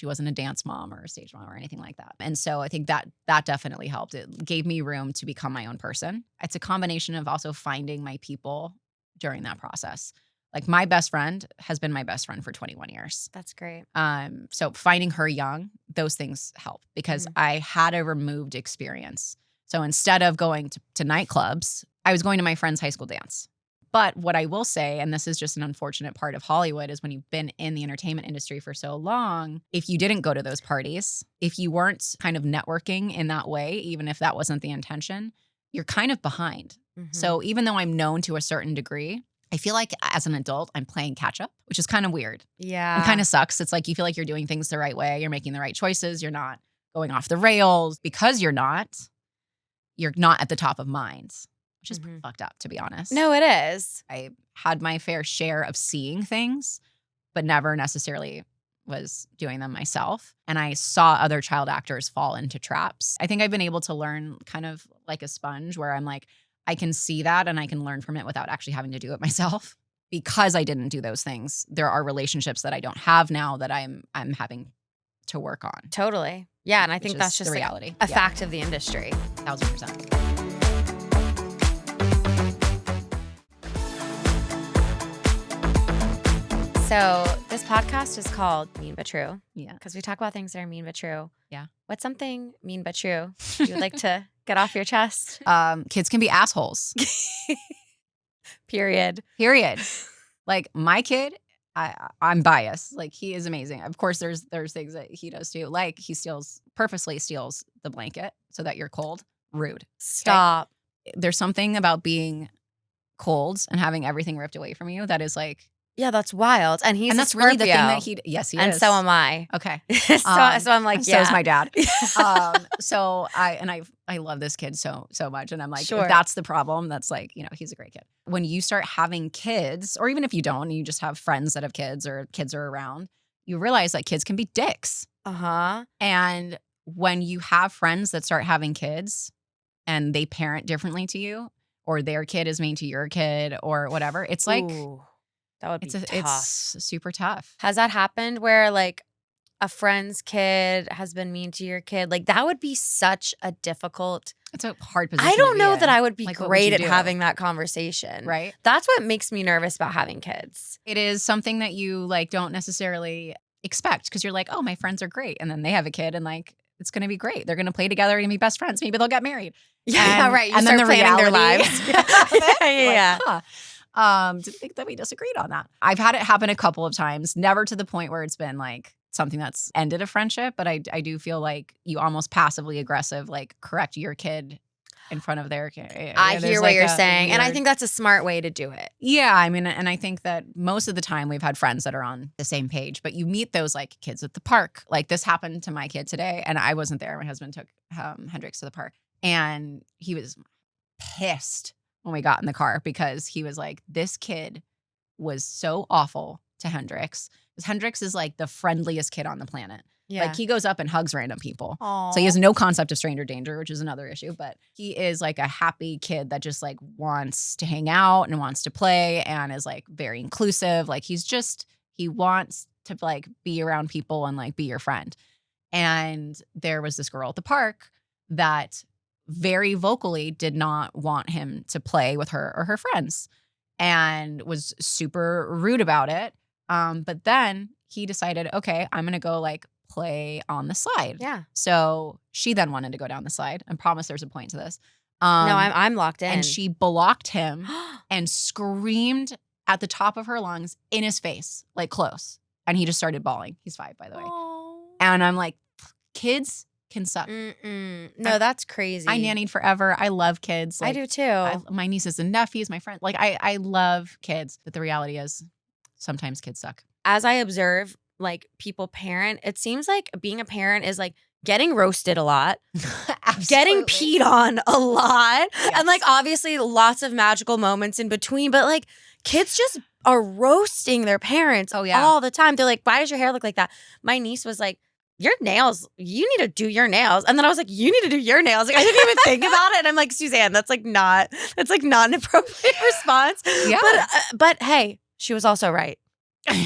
a dance mom or a stage mom or anything like that. And so I think that definitely helped. It gave me room to become my own person. It's a combination of also finding my people during that process. Like my best friend has been my best friend for 21 years. That's great. So finding her young, those things help because I had a removed experience. So instead of going to nightclubs, I was going to my friend's high school dance. But what I will say, and this is just an unfortunate part of Hollywood, is when you've been in the entertainment industry for so long, if you didn't go to those parties, if you weren't kind of networking in that way, even if that wasn't the intention, you're kind of behind. So even though I'm known to a certain degree, I feel like as an adult, I'm playing catch up, which is kind of weird. Yeah. It kind of sucks. It's like you feel like you're doing things the right way. You're making the right choices. You're not going off the rails. Because you're not at the top of mind, which is pretty fucked up, to be honest. No, it is. I had my fair share of seeing things, but never necessarily was doing them myself. And I saw other child actors fall into traps. I think I've been able to learn kind of like a sponge where I'm like, I can see that and I can learn from it without actually having to do it myself. Because I didn't do those things, there are relationships that I don't have now that I'm having to work on. Totally. Yeah, and I think that's just the reality. A fact of the industry. 1000%. So this podcast is called Mean But True. Yeah. Because we talk about things that are mean but true. Yeah. What's something mean but true you would like to get off your chest? Kids can be assholes. Period. Like my kid, I'm biased. Like he is amazing. Of course, there's things that he does too. Like he purposely steals the blanket so that you're cold. Rude. Stop. Okay? There's something about being cold and having everything ripped away from you that is like, yeah, that's wild. And that's really the thing that yes, he is. And so am I. Okay. so I'm like, yeah. So is my dad. So I love this kid so much. And I'm like, sure. If that's the problem, that's like, he's a great kid. When you start having kids, or even if you don't, and you just have friends that have kids or kids are around, you realize that kids can be dicks. And when you have friends that start having kids and they parent differently to you, or their kid is mean to your kid or whatever, it's like, ooh, that would be tough. It's super tough. Has that happened where like a friend's kid has been mean to your kid? Like that would be such a difficult. It's a hard position. I don't know that I would be like, great at having that conversation. Right. That's what makes me nervous about having kids. It is something that you like don't necessarily expect because you're like, oh, my friends are great. And then they have a kid and like, it's going to be great. They're going to play together and be best friends. Maybe they'll get married. Yeah, right. And then the planning reality, their lives. yeah. Like, didn't think that we disagreed on that. I've had it happen a couple of times, never to the point where it's been like something that's ended a friendship, but I do feel like you almost passively aggressive, like correct your kid in front of their kid. I hear what you're saying. And I think that's a smart way to do it. Yeah. I mean, and I think that most of the time we've had friends that are on the same page, but you meet those like kids at the park. Like this happened to my kid today and I wasn't there. My husband took Hendrix to the park and he was pissed when we got in the car because he was like, this kid was so awful to Hendrix. Because Hendrix is like the friendliest kid on the planet. Yeah. Like he goes up and hugs random people. Aww. So he has no concept of stranger danger, which is another issue. But he is like a happy kid that just like wants to hang out and wants to play and is like very inclusive. Like he wants to like be around people and like be your friend. And there was this girl at the park that very vocally did not want him to play with her or her friends and was super rude about it. But then he decided, okay, I'm going to go like play on the slide. Yeah. So she then wanted to go down the slide and promise there's a point to this. No, I'm locked in. And she blocked him and screamed at the top of her lungs in his face, like close. And he just started bawling. He's 5, by the way. Aww. And I'm like, kids can suck. No, that's crazy. I nannied forever. I love kids. Like, I do too. My nieces and nephews, my friends. Like I love kids. But the reality is sometimes kids suck. As I observe like people parent, it seems like being a parent is like getting roasted a lot, getting peed on a lot, yes. And like obviously lots of magical moments in between. But like kids just are roasting their parents all the time. They're like, why does your hair look like that? My niece was like, your nails, you need to do your nails. And then I was like, you need to do your nails. Like, I didn't even think about it. And I'm like, Suzanne, that's not an appropriate response. Yeah. But hey, she was also right.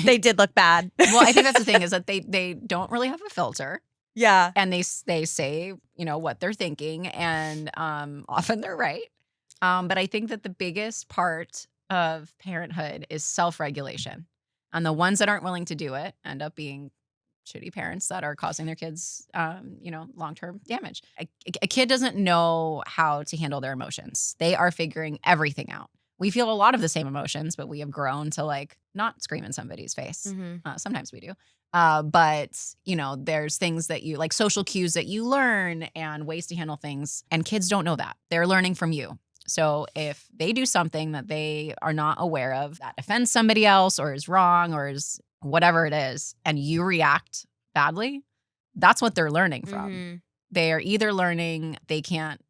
They did look bad. Well, I think that's the thing, is that they don't really have a filter. Yeah. And they say, what they're thinking, and often they're right. But I think that the biggest part of parenthood is self-regulation. And the ones that aren't willing to do it end up being shitty parents that are causing their kids, long-term damage. A kid doesn't know how to handle their emotions. They are figuring everything out. We feel a lot of the same emotions, but we have grown to like not scream in somebody's face. Mm-hmm. Sometimes we do. But there's things that you like, social cues that you learn and ways to handle things. And kids don't know that. They're learning from you. So if they do something that they are not aware of that offends somebody else or is wrong or is whatever it is, and you react badly, that's what they're learning from. Mm-hmm. They are either learning they can't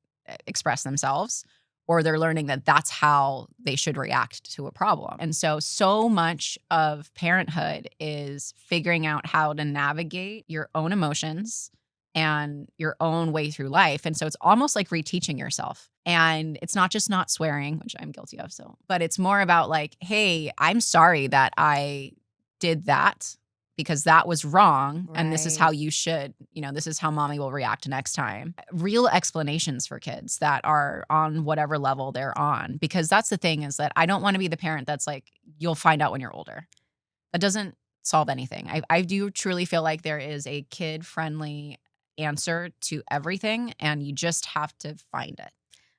express themselves, or they're learning that that's how they should react to a problem. And so much of parenthood is figuring out how to navigate your own emotions and your own way through life. And so it's almost like reteaching yourself. And it's not just not swearing, which I'm guilty of, but it's more about like, hey, I'm sorry that I did that because that was wrong. Right. And this is how you should, this is how mommy will react next time. Real explanations for kids that are on whatever level they're on. Because that's the thing, is that I don't want to be the parent that's like, you'll find out when you're older. That doesn't solve anything. I do truly feel like there is a kid-friendly answer to everything, and you just have to find it.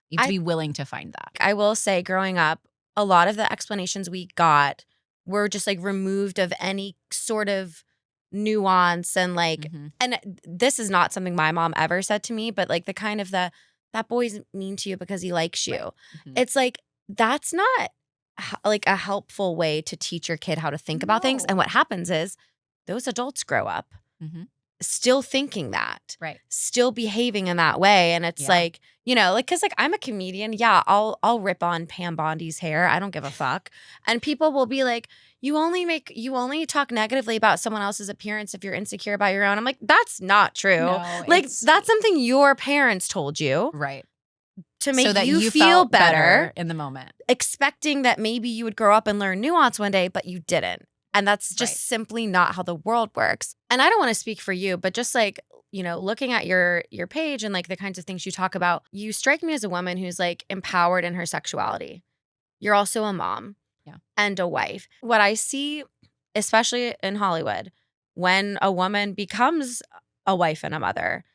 You have to be willing to find that. I will say, growing up, a lot of the explanations we got were just like removed of any sort of nuance and like, and this is not something my mom ever said to me, but like the kind of that boy's mean to you because he likes you. Right. It's like, that's not like a helpful way to teach your kid how to think about things. And what happens is those adults grow up still thinking that, right? Still behaving in that way. And it's like, like, cause like I'm a comedian. Yeah. I'll rip on Pam Bondi's hair. I don't give a fuck. And people will be like, you only talk negatively about someone else's appearance if you're insecure about your own. I'm like, that's not true. No, like that's something your parents told you. Right. To make so that you feel felt better in the moment. Expecting that maybe you would grow up and learn nuance one day, but you didn't. And that's just simply not how the world works. And I don't want to speak for you, but just like, looking at your page and like the kinds of things you talk about, you strike me as a woman who's like empowered in her sexuality. You're also a mom and a wife. What I see, especially in Hollywood, when a woman becomes a wife and a mother,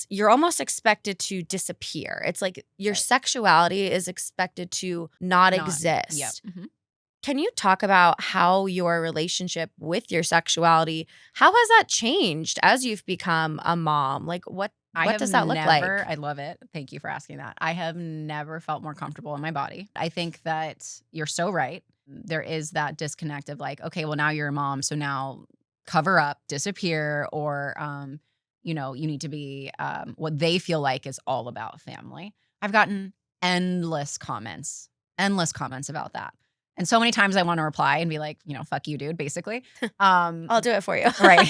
you're almost expected to disappear. It's like your sexuality is expected to not exist. Yep. Can you talk about how your relationship with your sexuality, how has that changed as you've become a mom? Like what does that look like? I love it. Thank you for asking that. I have never felt more comfortable in my body. I think that you're so right. There is that disconnect of like, okay, well now you're a mom, so now cover up, disappear, or you need to be what they feel like is all about family. I've gotten endless comments about that. And so many times I want to reply and be like, fuck you, dude, basically. I'll do it for you. Right.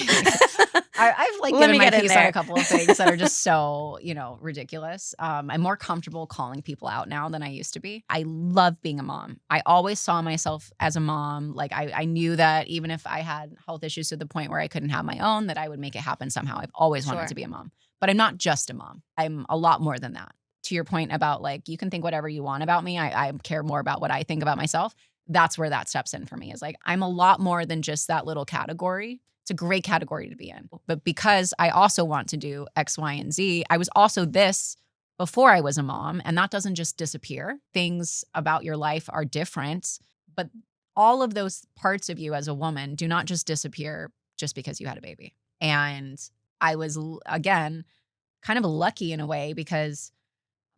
I've like given my piece on a couple of things that are just so, ridiculous. I'm more comfortable calling people out now than I used to be. I love being a mom. I always saw myself as a mom. Like I knew that even if I had health issues to the point where I couldn't have my own, that I would make it happen somehow. I've always wanted to be a mom. But I'm not just a mom. I'm a lot more than that. To your point about like, you can think whatever you want about me. I care more about what I think about myself. That's where that steps in for me, is like, I'm a lot more than just that little category. It's a great category to be in. But because I also want to do X, Y, and Z, I was also this before I was a mom. And that doesn't just disappear. Things about your life are different. But all of those parts of you as a woman do not just disappear just because you had a baby. And I was, again, kind of lucky in a way, because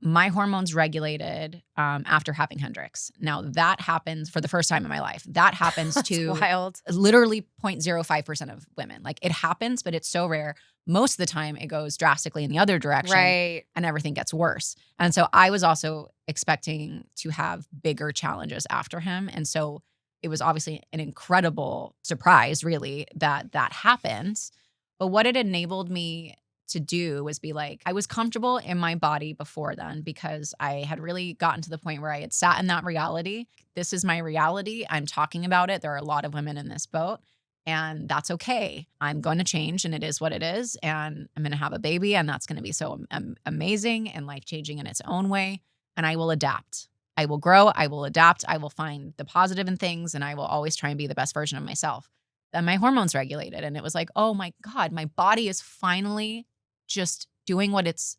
my hormones regulated after having Hendrix. Now that happens for the first time in my life. That happens to wild. Literally 0.05% of women. Like it happens, but it's so rare. Most of the time it goes drastically in the other direction, right, and everything gets worse. And so I was also expecting to have bigger challenges after him. And so it was obviously an incredible surprise, really, that happened. But what it enabled me to do was be like, I was comfortable in my body before then because I had really gotten to the point where I had sat in that reality. This is my reality. I'm talking about it. There are a lot of women in this boat, and that's okay. I'm going to change, and it is what it is. And I'm going to have a baby, and that's going to be so amazing and life-changing in its own way. And I will adapt. I will grow. I will adapt. I will find the positive in things, and I will always try and be the best version of myself. Then my hormones regulated, and it was like, oh my God, my body is finally just doing what it's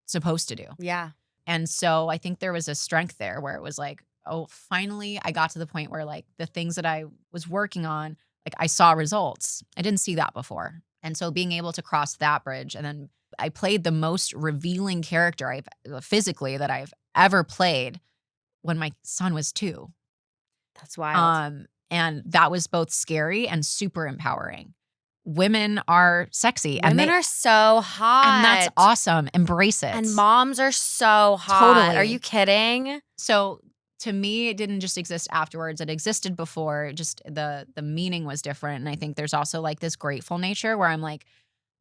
supposed to do. Yeah. And so I think there was a strength there where it was like, oh, finally I got to the point where like the things that I was working on, like I saw results. I didn't see that before. And so being able to cross that bridge, and then I played the most revealing character physically that I've ever played when my son was 2. That's wild. And that was both scary and super empowering. Women are sexy. Women are so hot. And that's awesome. Embrace it. And moms are so hot. Totally. Are you kidding? So to me, it didn't just exist afterwards. It existed before. Just the meaning was different. And I think there's also like this grateful nature where I'm like,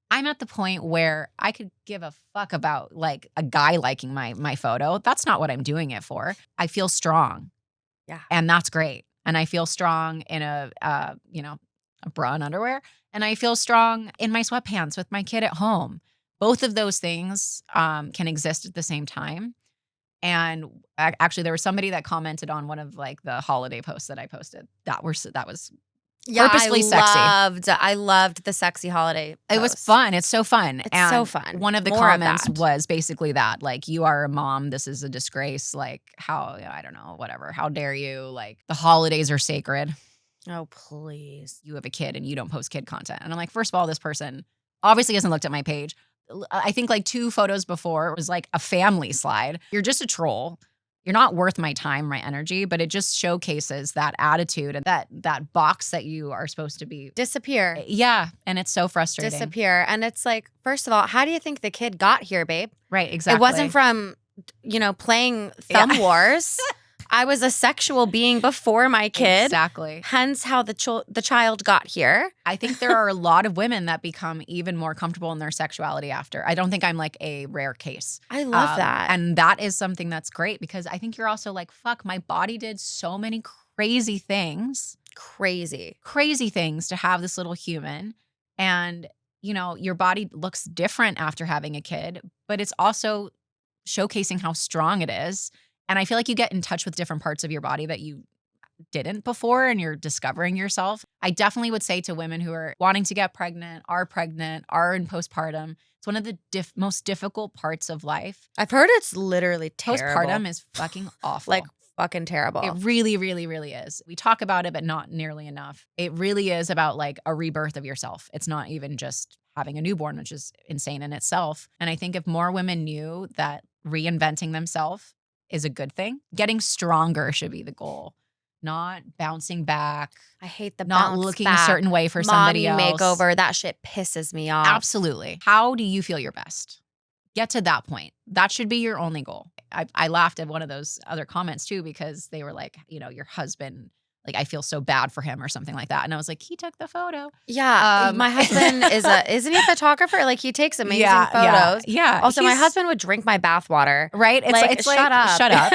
I'm at the point where I could give a fuck about like a guy liking my photo. That's not what I'm doing it for. I feel strong. Yeah. And that's great. And I feel strong in a bra and underwear. And I feel strong in my sweatpants with my kid at home. Both of those things can exist at the same time. And actually, there was somebody that commented on one of like the holiday posts that I posted. That was purposely sexy. I loved the sexy holiday post. It was fun. It's so fun. It's so fun. One of the More comments of that. was basically that, like, you are a mom. This is a disgrace. Like, how, I don't know, whatever. How dare you? Like, the holidays are sacred. Oh, please. You have a kid and you don't post kid content. And I'm like, first of all, this person obviously hasn't looked at my page. I think like 2 photos before it was like a family slide. You're just a troll. You're not worth my time, my energy, but it just showcases that attitude and that box that you are supposed to be. Disappear. Yeah. And it's so frustrating. Disappear. And it's like, first of all, how do you think the kid got here, babe? Right, exactly. It wasn't from, playing thumb wars. I was a sexual being before my kid. Exactly. Hence how the child got here. I think there are a lot of women that become even more comfortable in their sexuality after. I don't think I'm like a rare case. I love that. And that is something that's great because I think you're also like, fuck, my body did so many crazy things. Crazy things to have this little human. And, your body looks different after having a kid, but it's also showcasing how strong it is. And I feel like you get in touch with different parts of your body that you didn't before and you're discovering yourself. I definitely would say to women who are wanting to get pregnant, are in postpartum, it's one of the most difficult parts of life. I've heard it's literally terrible. Postpartum is fucking awful. Like fucking terrible. It really, really, really is. We talk about it, but not nearly enough. It really is about like a rebirth of yourself. It's not even just having a newborn, which is insane in itself. And I think if more women knew that reinventing themselves is a good thing. Getting stronger should be the goal, not bouncing back. I hate the not bounce looking back. a certain way for somebody else. Makeover, that shit pisses me off. Absolutely. How do you feel your best? Get to that point. That should be your only goal. I laughed at one of those other comments too because they were like, your husband, like I feel so bad for him or something like that. And I was like, he took the photo. Yeah. My husband isn't he a photographer? Like he takes amazing photos. Yeah. Also, my husband would drink my bathwater. Right? It's shut up. Shut up.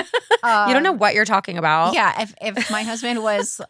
You don't know what you're talking about. Yeah. If my husband was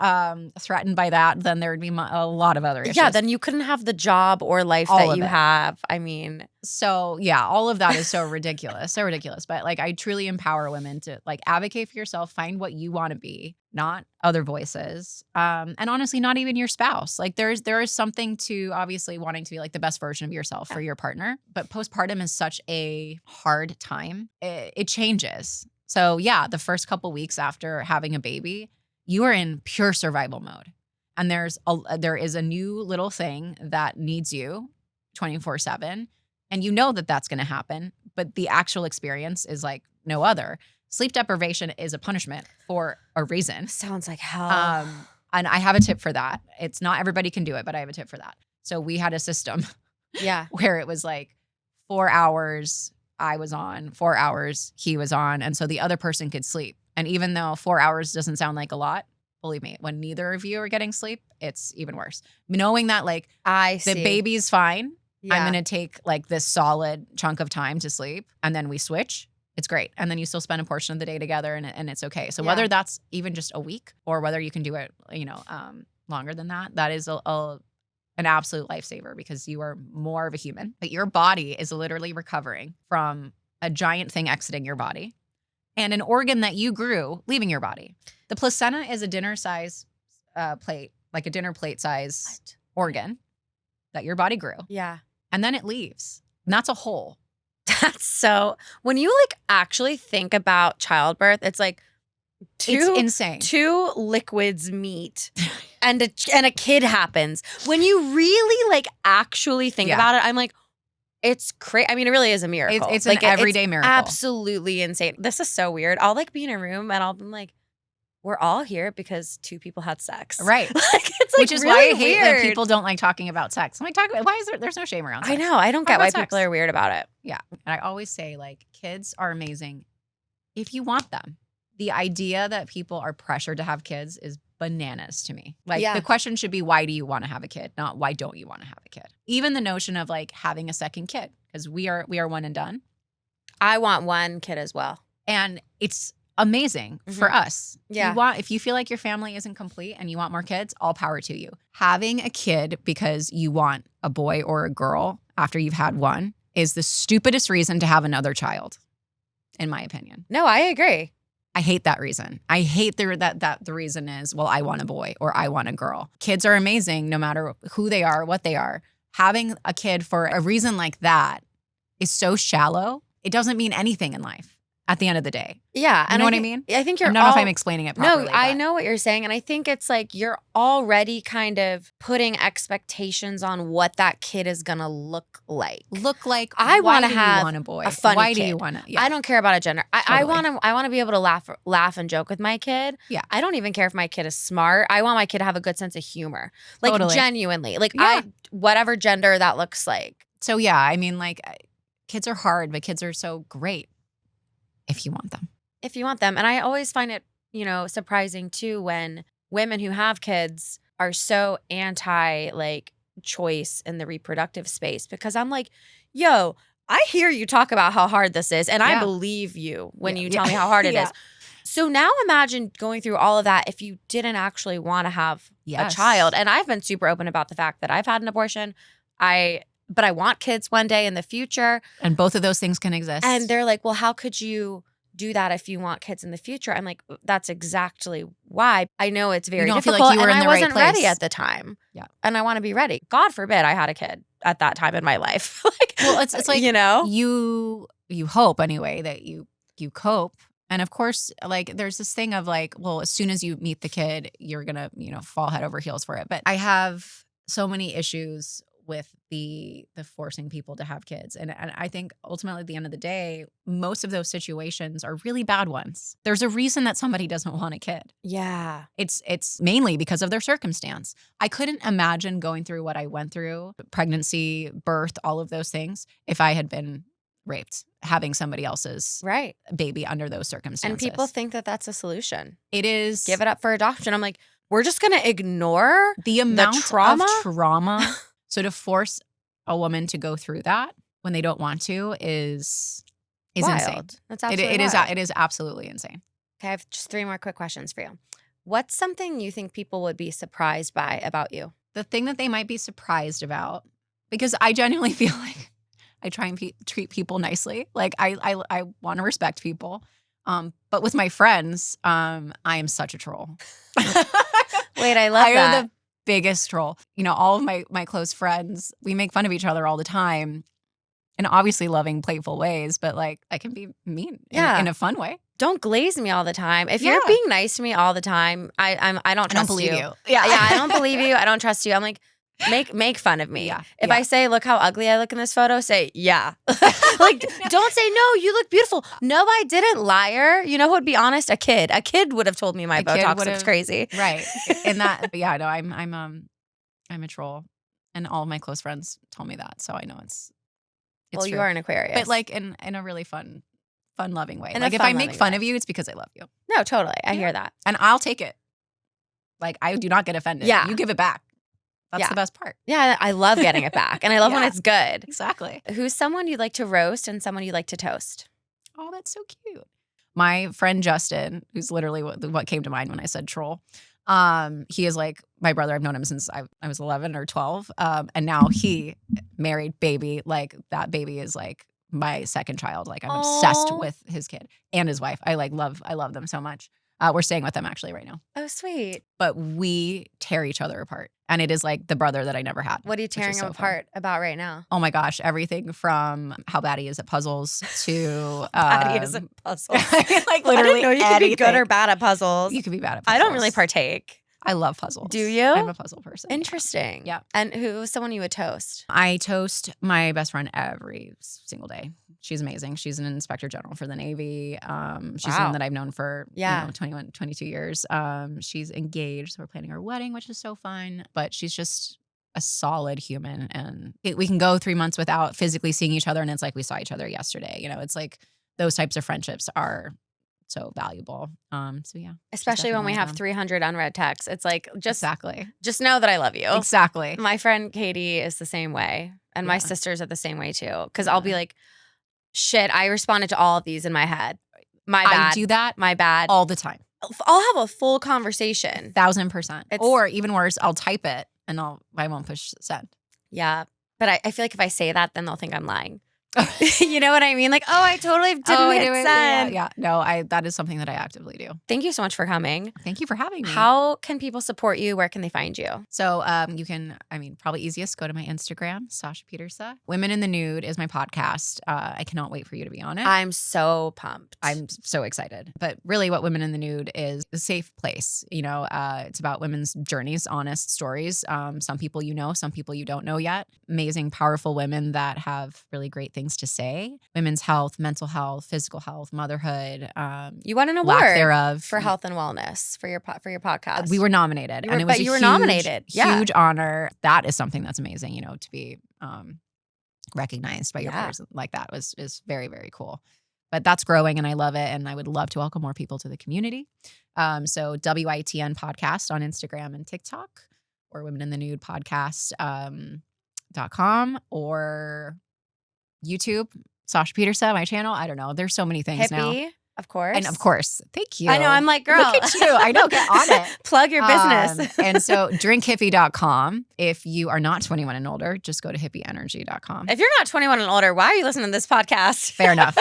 threatened by that, then there would be a lot of other issues. Yeah. Then you couldn't have the job or life that you have. I mean. So yeah, all of that is so ridiculous. So ridiculous. But like I truly empower women to like advocate for yourself, find what you want to be, not other voices. And honestly, not even your spouse. Like there is something to obviously wanting to be like the best version of yourself for your partner. But postpartum is such a hard time. It changes. So yeah, the first couple weeks after having a baby, you are in pure survival mode. And there is a new little thing that needs you 24/7. And you know that that's going to happen, but the actual experience is like no other. Sleep deprivation is a punishment for a reason. Sounds like hell. And I have a tip for that. It's not everybody can do it, but I have a tip for that. So we had a system where it was like 4 hours I was on, 4 hours he was on. And so the other person could sleep. And even though 4 hours doesn't sound like a lot, believe me, when neither of you are getting sleep, it's even worse. Knowing that like I the see. baby's fine. Yeah. I'm going to take like this solid chunk of time to sleep and then we switch. It's great. And then you still spend a portion of the day together and it's okay. So whether that's even just a week or whether you can do it, longer than that, that is an absolute lifesaver because you are more of a human. But your body is literally recovering from a giant thing exiting your body and an organ that you grew leaving your body. The placenta is a dinner size plate, like a dinner plate size organ that your body grew. Yeah. And then it leaves. And that's a hole. That's so, when you like actually think about childbirth, it's like It's insane. Two liquids meet and a kid happens. When you really like actually think about it, I'm like, it's crazy. I mean, it really is a miracle. It's like an everyday miracle. Absolutely insane. This is so weird. I'll like be in a room and I'll be like, we're all here because two people had sex. Right. Like, it's like Which is really why I hate weird. that people don't like talking about sex. I'm like, why is there's no shame around sex. I know. I don't Talk get why about people sex. are weird about it. Yeah. And I always say like kids are amazing if you want them. The idea that people are pressured to have kids is bananas to me. Like the question should be, why do you want to have a kid? Not why don't you want to have a kid? Even the notion of like having a second kid, because we are one and done. I want one kid as well. And it's amazing for us. Yeah. If you feel like your family isn't complete and you want more kids, all power to you. Having a kid because you want a boy or a girl after you've had one is the stupidest reason to have another child, in my opinion. No, I agree. I hate that reason. I hate that the reason is, well, I want a boy or I want a girl. Kids are amazing no matter who they are, what they are. Having a kid for a reason like that is so shallow. It doesn't mean anything in life at the end of the day. Yeah. You know what I mean? I think you're I don't know if I'm explaining it properly. No, I know what you're saying. And I think it's like you're already kind of putting expectations on what that kid is going to look like. I want to have want a boy. a funny Why kid. do you want to? Yeah. I don't care about a gender. I want to be able to laugh and joke with my kid. Yeah. I don't even care if my kid is smart. I want my kid to have a good sense of humor. Like genuinely. Like whatever gender that looks like. So yeah, I mean like kids are hard, but kids are so great if you want them. If you want them. And I always find it, surprising too when women who have kids are so anti like choice in the reproductive space because I'm like, yo, I hear you talk about how hard this is and I believe you when you tell me how hard it is. So now imagine going through all of that if you didn't actually want to have a child. And I've been super open about the fact that I've had an abortion. But I want kids one day in the future. And both of those things can exist. And they're like, well, how could you do that if you want kids in the future? I'm like, that's exactly why. I know it's very difficult feel like you were and in the I wasn't right place. ready at the time. Yeah. And I want to be ready. God forbid I had a kid at that time in my life. Well, it's like, you hope anyway that you cope. And of course, like there's this thing of like, well, as soon as you meet the kid, you're going to, fall head over heels for it. But I have so many issues with the forcing people to have kids. And I think ultimately at the end of the day, most of those situations are really bad ones. There's a reason that somebody doesn't want a kid. Yeah. It's mainly because of their circumstance. I couldn't imagine going through what I went through, pregnancy, birth, all of those things, if I had been raped, having somebody else's baby under those circumstances. And people think that that's a solution. It is. Give it up for adoption. I'm like, we're just going to ignore the amount of trauma. So to force a woman to go through that when they don't want to is wild. Insane. That's absolutely wild. It is absolutely insane. Okay, I have just 3 more quick questions for you. What's something you think people would be surprised by about you? The thing that they might be surprised about, because I genuinely feel like I try and treat people nicely. Like I want to respect people. But with my friends, I am such a troll. Wait, I love that. I am the biggest troll. All of my close friends, we make fun of each other all the time. And obviously loving playful ways, but like I can be mean in a fun way. Don't glaze me all the time. If you're being nice to me all the time, I don't trust I don't believe you. Yeah, I don't believe you. I don't trust you. I'm like, make fun of me. Yeah. If I say, look how ugly I look in this photo, say, yeah. Like, don't say, no, you look beautiful. No, I didn't, liar. You know who would be honest? A kid. A kid would have told me my Botox looks crazy. Right. And that, but yeah, no, I'm a troll. And all of my close friends told me that. So I know it's well, true. You are an Aquarius. But like in a really fun, loving way. In like if I make fun of you, it's because I love you. No, totally. I hear that. And I'll take it. Like, I do not get offended. Yeah. You give it back. That's Yeah. the best part. Yeah, I love getting it back. And I love when Yeah. it's good. Exactly. Who's someone you'd like to roast and someone you'd like to toast? Oh, that's so cute. My friend Justin, who's literally what came to mind when I said troll. He is like my brother. I've known him since I was 11 or 12. And now he married baby. Like, that baby is like my second child. Like, I'm obsessed with his kid and his wife. I love them so much. We're staying with them actually right now. Oh, sweet. But we tear each other apart. And it is like the brother that I never had. What are you tearing him apart about right now? Oh my gosh, everything from how bad he is at puzzles to Bad he is at puzzles. like literally I didn't know you could be good or bad at puzzles. You could be bad at puzzles. I don't really partake. I love puzzles. Do you? I'm a puzzle person. Interesting. Yeah. And who's someone you would toast? I toast my best friend every single day. She's amazing. She's an inspector general for the Navy. She's someone that I've known for 21, 22 years. She's engaged. So we're planning our wedding, which is so fun. But she's just a solid human. And we can go 3 months without physically seeing each other. And it's like we saw each other yesterday. You know, it's like those types of friendships are so valuable. So yeah. Especially when we have 300 unread texts. It's like, just know that I love you. Exactly. My friend Katie is the same way. And my sisters are the same way too. Because I'll be like, shit, I responded to all of these in my head. My bad. I do that. My bad. All the time. I'll have a full conversation. 1000%. Or even worse, I'll type it and I won't push send. Yeah. But I feel like if I say that, then they'll think I'm lying. You know what I mean? Like, oh, I totally didn't hit send. Yeah. No, that is something that I actively do. Thank you so much for coming. Thank you for having me. How can people support you? Where can they find you? So you can, probably easiest, go to my Instagram, Sasha Pieterse. Women in the Nude is my podcast. I cannot wait for you to be on it. I'm so pumped. I'm so excited. But really what Women in the Nude is a safe place. You know, it's about women's journeys, honest stories. Some people you know, some people you don't know yet. Amazing, powerful women that have really great things to say. Women's health, mental health, physical health, motherhood. You won an award lack thereof for health and wellness for your podcast. We were nominated, and it was you were nominated. Huge honor. That is something that's amazing. You know, to be recognized by your peers like that is very, very cool. But that's growing, and I love it, and I would love to welcome more people to the community. So WITN podcast on Instagram and TikTok, or Women in the Nude podcast .com, or YouTube, Sasha Pieterse, my channel. I don't know. There's so many things now. Hippie, of course. And of course. Thank you. I know. I'm like, girl. Look at you. I know. Get on it. Plug your business. And so drinkhippie.com. If you are not 21 and older, just go to hippieenergy.com. If you're not 21 and older, why are you listening to this podcast? Fair enough.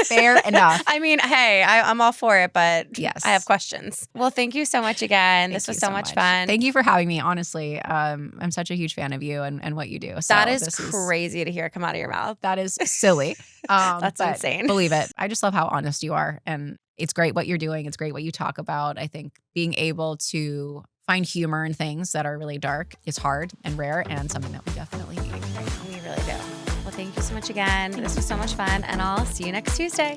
Fair enough. I mean, hey, I'm all for it, but yes, I have questions. Well, thank you so much again. This was so much fun. Thank you for having me. Honestly, I'm such a huge fan of you and what you do. So that is crazy to hear come out of your mouth. That is silly. That's insane. Believe it. I just love how honest you are. And it's great what you're doing. It's great what you talk about. I think being able to find humor in things that are really dark is hard and rare, and something that we definitely need right now. We really do. Well, thank you so much again. This was so much fun, and I'll see you next Tuesday.